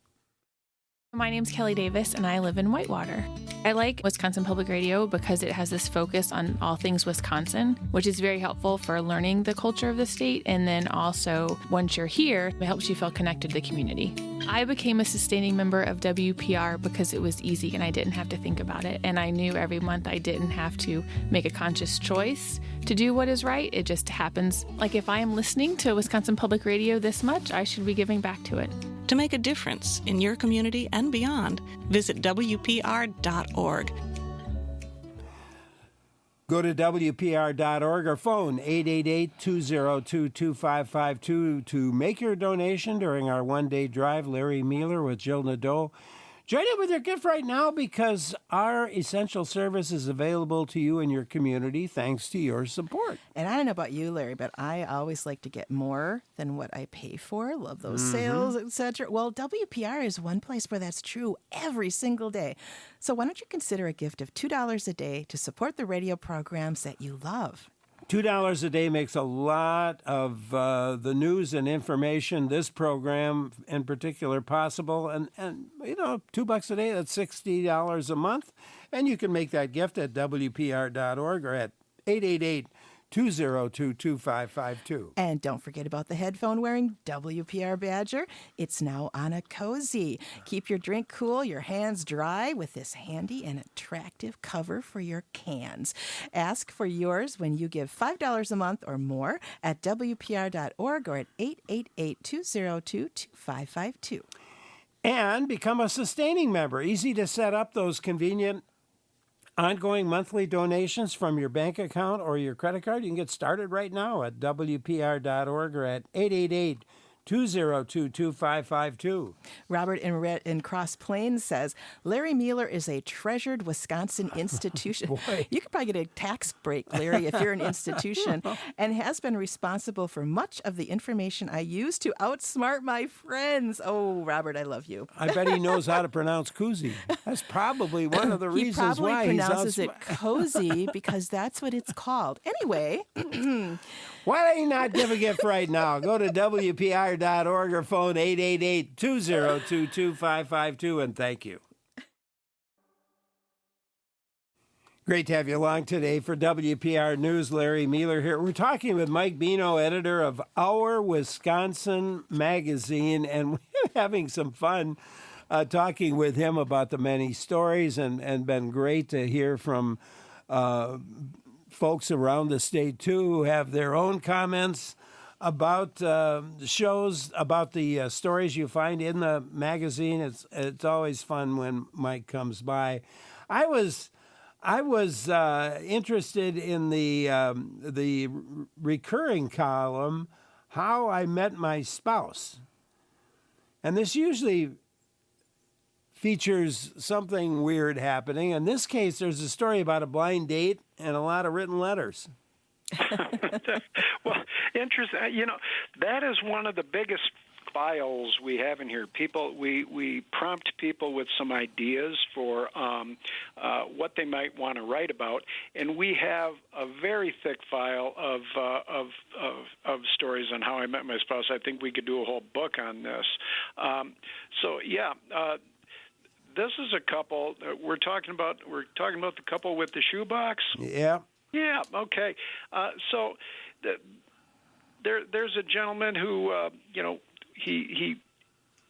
My name's Kelly Davis, and I live in Whitewater. I like Wisconsin Public Radio because it has this focus on all things Wisconsin, which is very helpful for learning the culture of the state. And then also, once you're here, it helps you feel connected to the community. I became a sustaining member of WPR because it was easy and I didn't have to think about it. And I knew every month I didn't have to make a conscious choice to do what is right. It just happens. Like if I am listening to Wisconsin Public Radio this much, I should be giving back to it. To make a difference in your community and beyond, visit WPR.org. Go to WPR.org or phone 888-202-2552 to make your donation during our one-day drive. Larry Mealer with Jill Nadeau. Join in with your gift right now because our essential service is available to you and your community thanks to your support. And I don't know about you, Larry, but I always like to get more than what I pay for. Love those sales, etc. Well, WPR is one place where that's true every single day. So why don't you consider a gift of $2 a day to support the radio programs that you love? $2 a day makes a lot of the news and information, this program in particular, possible. And you know, $2 a day, that's $60 a month. And you can make that gift at WPR.org or at 888-202-2552. And don't forget about the headphone-wearing WPR Badger. It's now on a cozy. Keep your drink cool, your hands dry with this handy and attractive cover for your cans. Ask for yours when you give $5 a month or more at WPR.org or at 888-202-2552. And become a sustaining member. Easy to set up those convenient ongoing monthly donations from your bank account or your credit card. You can get started right now at WPR.org or at 888-202-2552. Robert in Cross Plains says, Larry Mealer is a treasured Wisconsin institution. You could probably get a tax break, Larry, if you're an institution, and has been responsible for much of the information I use to outsmart my friends. Oh, Robert, I love you. I bet he knows how to pronounce koozie. That's probably one of the reasons why he pronounces it cozy because that's what it's called. Anyway. Why don't you not give a gift right now? Go to WPR.org or phone 888-202-2552 and thank you. Great to have you along today for WPR News. Larry Mealer here. We're talking with Mike Beno, editor of Our Wisconsin Magazine, and we're having some fun talking with him about the many stories, and been great to hear from folks around the state, too, who have their own comments about the shows, about the stories you find in the magazine. It's always fun when Mike comes by. I was interested in the recurring column, How I Met My Spouse. And this usually features something weird happening. In this case, there's a story about a blind date and a lot of written letters. Well, interesting. That is one of the biggest files we have in here. We prompt people with some ideas for what they might want to write about, and we have a very thick file of stories on how I met my spouse. I think we could do a whole book on this. This is a couple. We're talking about the couple with the shoebox. Yeah. Yeah. Okay. There's a gentleman who he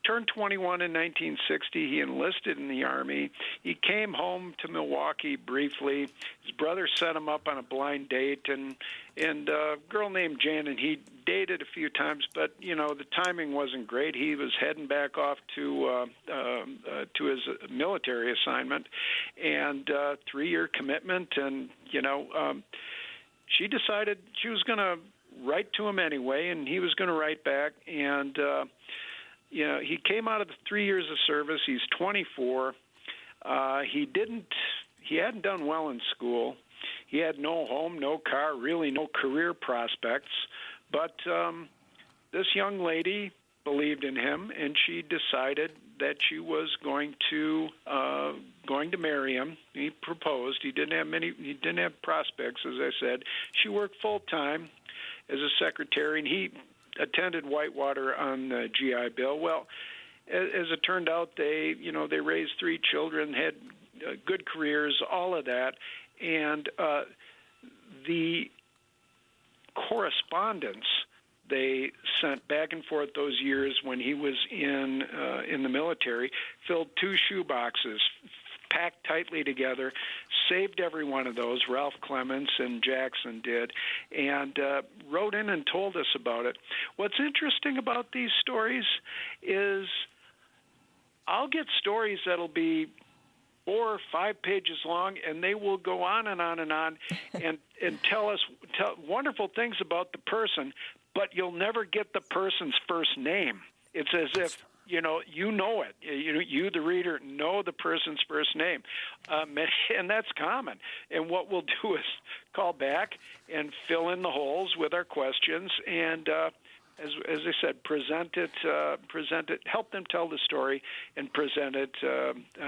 turned 21 in 1960. He enlisted in the Army. He came home to Milwaukee briefly. His brother set him up on a blind date, and a girl named Jan, and he dated a few times, but the timing wasn't great. He was heading back off to his military assignment, and 3-year commitment, and she decided she was going to write to him anyway, and he was going to write back, and he came out of the 3 years of service. He's 24. He hadn't done well in school. He had no home, no car, really no career prospects. But this young lady believed in him, and she decided that she was going to marry him. He proposed. He didn't have prospects, as I said. She worked full time as a secretary, and he attended Whitewater on the GI Bill. Well, as it turned out, they raised 3 children, had good careers, all of that, and the correspondence they sent back and forth those years when he was in the military filled 2 shoe boxes, packed tightly together, saved every one of those. Ralph Clements and Jackson did, and wrote in and told us about it. What's interesting about these stories is I'll get stories that'll be 4 or 5 pages long, and they will go on and on and on and tell wonderful things about the person, but you'll never get the person's first name. It's as if you know it. You, the reader, know the person's first name, and that's common. And what we'll do is call back and fill in the holes with our questions, and as I said, present it, help them tell the story, and present it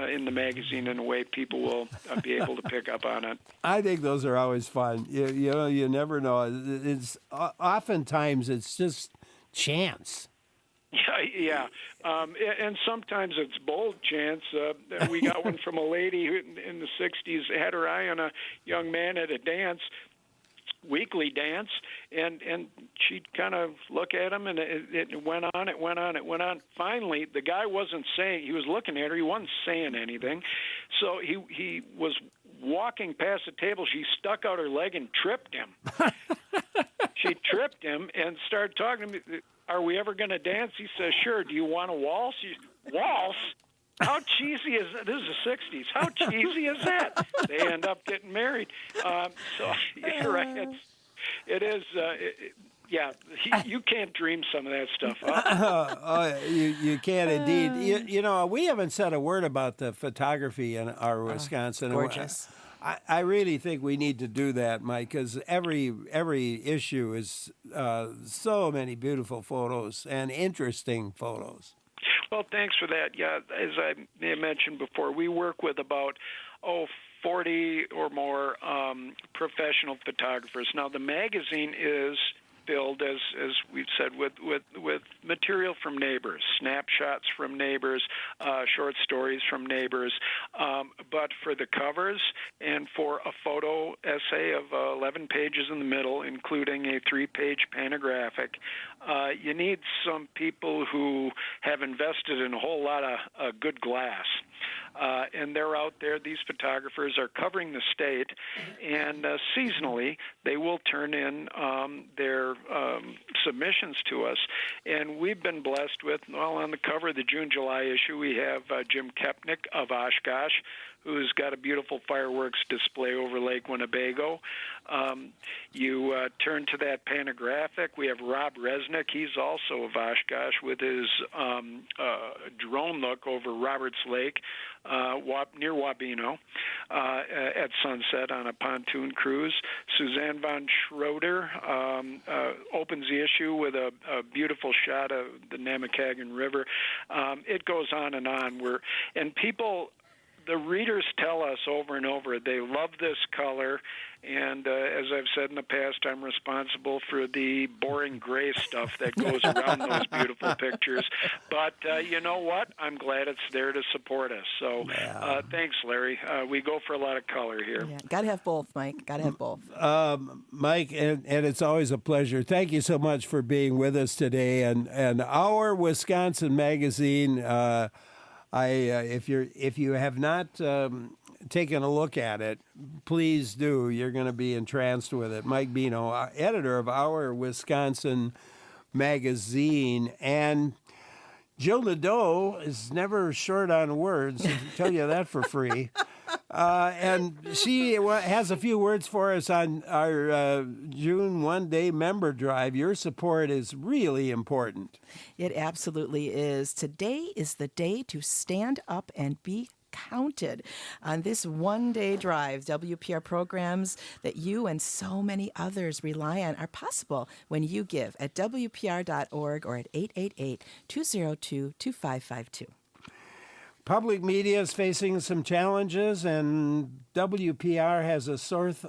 in the magazine in a way people will be able to pick up on it. I think those are always fun. You never know. It's oftentimes it's just chance. Yeah. And sometimes it's bold chance. We got one from a lady who in the 60s had her eye on a young man at a dance, weekly dance, and she'd kind of look at him, and it went on. Finally, the guy wasn't saying, he was looking at her, he wasn't saying anything. So he was walking past the table. She stuck out her leg and tripped him. She tripped him and started talking to me. Are we ever going to dance? He says, sure. Do you want to waltz? Waltz? How cheesy is that? This is the 60s. How cheesy is that? They end up getting married. So you're right. It is. You can't dream some of that stuff up. You can indeed. We haven't said a word about the photography in Our Wisconsin. Gorgeous. I really think we need to do that, Mike, because every issue is so many beautiful photos and interesting photos. Well, thanks for that. Yeah, as I may have mentioned before, we work with about 40 or more professional photographers. Now, the magazine is filled, as we've said, with material from neighbors, snapshots from neighbors, short stories from neighbors. But for the covers and for a photo essay of 11 pages in the middle, including a 3-page panographic, you need some people who have invested in a whole lot of good glass. And they're out there. These photographers are covering the state, and seasonally they will turn in their submissions to us. And we've been blessed with, well, on the cover of the June-July issue, we have Jim Kepnick of Oshkosh, who's got a beautiful fireworks display over Lake Winnebago. You turn to that panographic. We have Rob Resnick. He's also of Oshkosh with his drone look over Roberts Lake near Wabeno at sunset on a pontoon cruise. Suzanne von Schroeder opens the issue with a beautiful shot of the Namakagon River. It goes on and on. The readers tell us over and over they love this color, and as I've said in the past, I'm responsible for the boring gray stuff that goes around those beautiful pictures. But you know what? I'm glad it's there to support us. So thanks, Larry. We go for a lot of color here. Yeah, got to have both, Mike. Got to have both. Mike, and it's always a pleasure. Thank you so much for being with us today. And our Wisconsin magazine, if you have not taken a look at it, please do. You're going to be entranced with it. Mike Beno, editor of Our Wisconsin magazine, and Jill Nadeau is never short on words. I'll tell you that for free. And she has a few words for us on our June one-day member drive. Your support is really important. It absolutely is. Today is the day to stand up and be counted. On this one-day drive, WPR programs that you and so many others rely on are possible when you give at WPR.org or at 888-202-2552. Public media is facing some challenges, and WPR has a source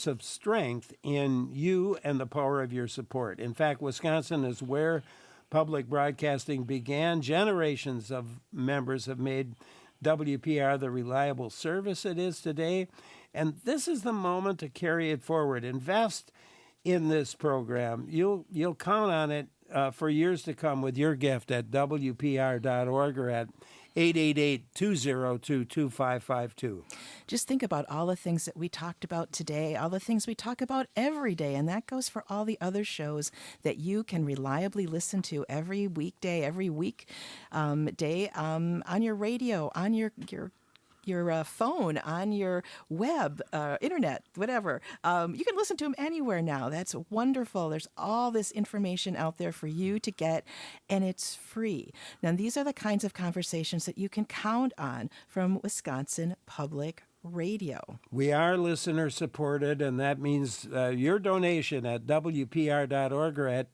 of strength in you and the power of your support. In fact, Wisconsin is where public broadcasting began. Generations of members have made WPR the reliable service it is today, and this is the moment to carry it forward. Invest in this program. You'll count on it for years to come with your gift at WPR.org or at 888-202-2552. Just think about all the things that we talked about today, all the things we talk about every day, and that goes for all the other shows that you can reliably listen to every weekday, every week day on your radio, on your phone, on your web, internet, whatever. You can listen to them anywhere now. That's wonderful. There's all this information out there for you to get, and it's free. Now, these are the kinds of conversations that you can count on from Wisconsin Public Radio. We are listener supported, and that means your donation at WPR.org or at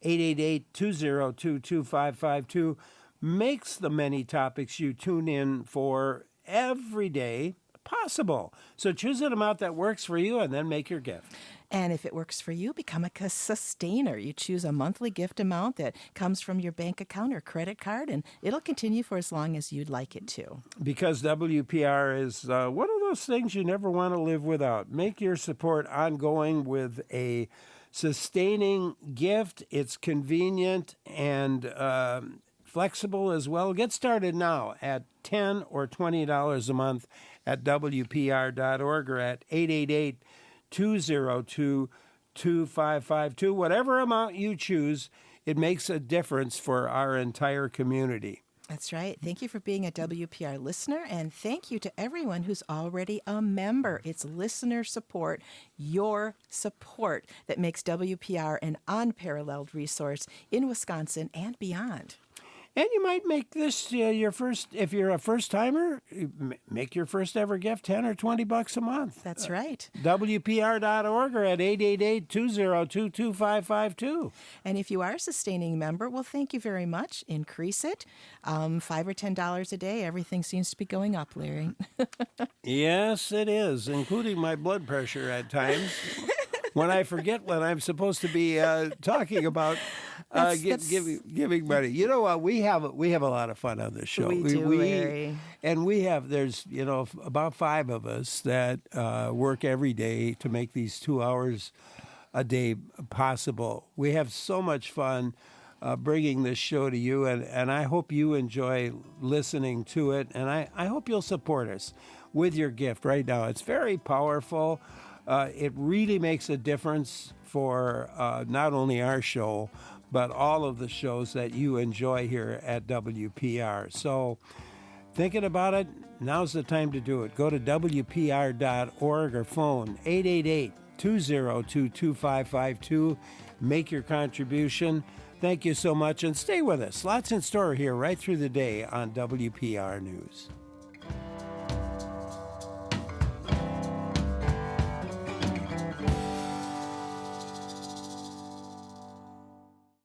888-202-2552 makes the many topics you tune in for every day possible. So choose an amount that works for you and then make your gift. And if it works for you, become a sustainer. You choose a monthly gift amount that comes from your bank account or credit card, and it'll continue for as long as you'd like it to. Because WPR is one of those things you never want to live without. Make your support ongoing with a sustaining gift. It's convenient and flexible as well. Get started now at $10 or $20 a month at WPR.org or at 888-202-2552. Whatever amount you choose, it makes a difference for our entire community. That's right. Thank you for being a WPR listener, and thank you to everyone who's already a member. It's listener support, your support, that makes WPR an unparalleled resource in Wisconsin and beyond. And you might make this your first, if you're a first-timer, make your first ever gift $10 or $20 a month. That's right. WPR.org or at 888-202-2552. And if you are a sustaining member, well, thank you very much. Increase it. $5 or $10 a day. Everything seems to be going up, Larry. Yes, it is, including my blood pressure at times. when I forget what I'm supposed to be talking about giving money. You know what? We have a lot of fun on this show. We do, Larry. And there's about 5 of us that work every day to make these 2 hours a day possible. We have so much fun bringing this show to you, and I hope you enjoy listening to it, and I hope you'll support us with your gift right now. It's very powerful. It really makes a difference for not only our show, but all of the shows that you enjoy here at WPR. So thinking about it, now's the time to do it. Go to WPR.org or phone 888-202-2552. Make your contribution. Thank you so much, and stay with us. Lots in store here right through the day on WPR News.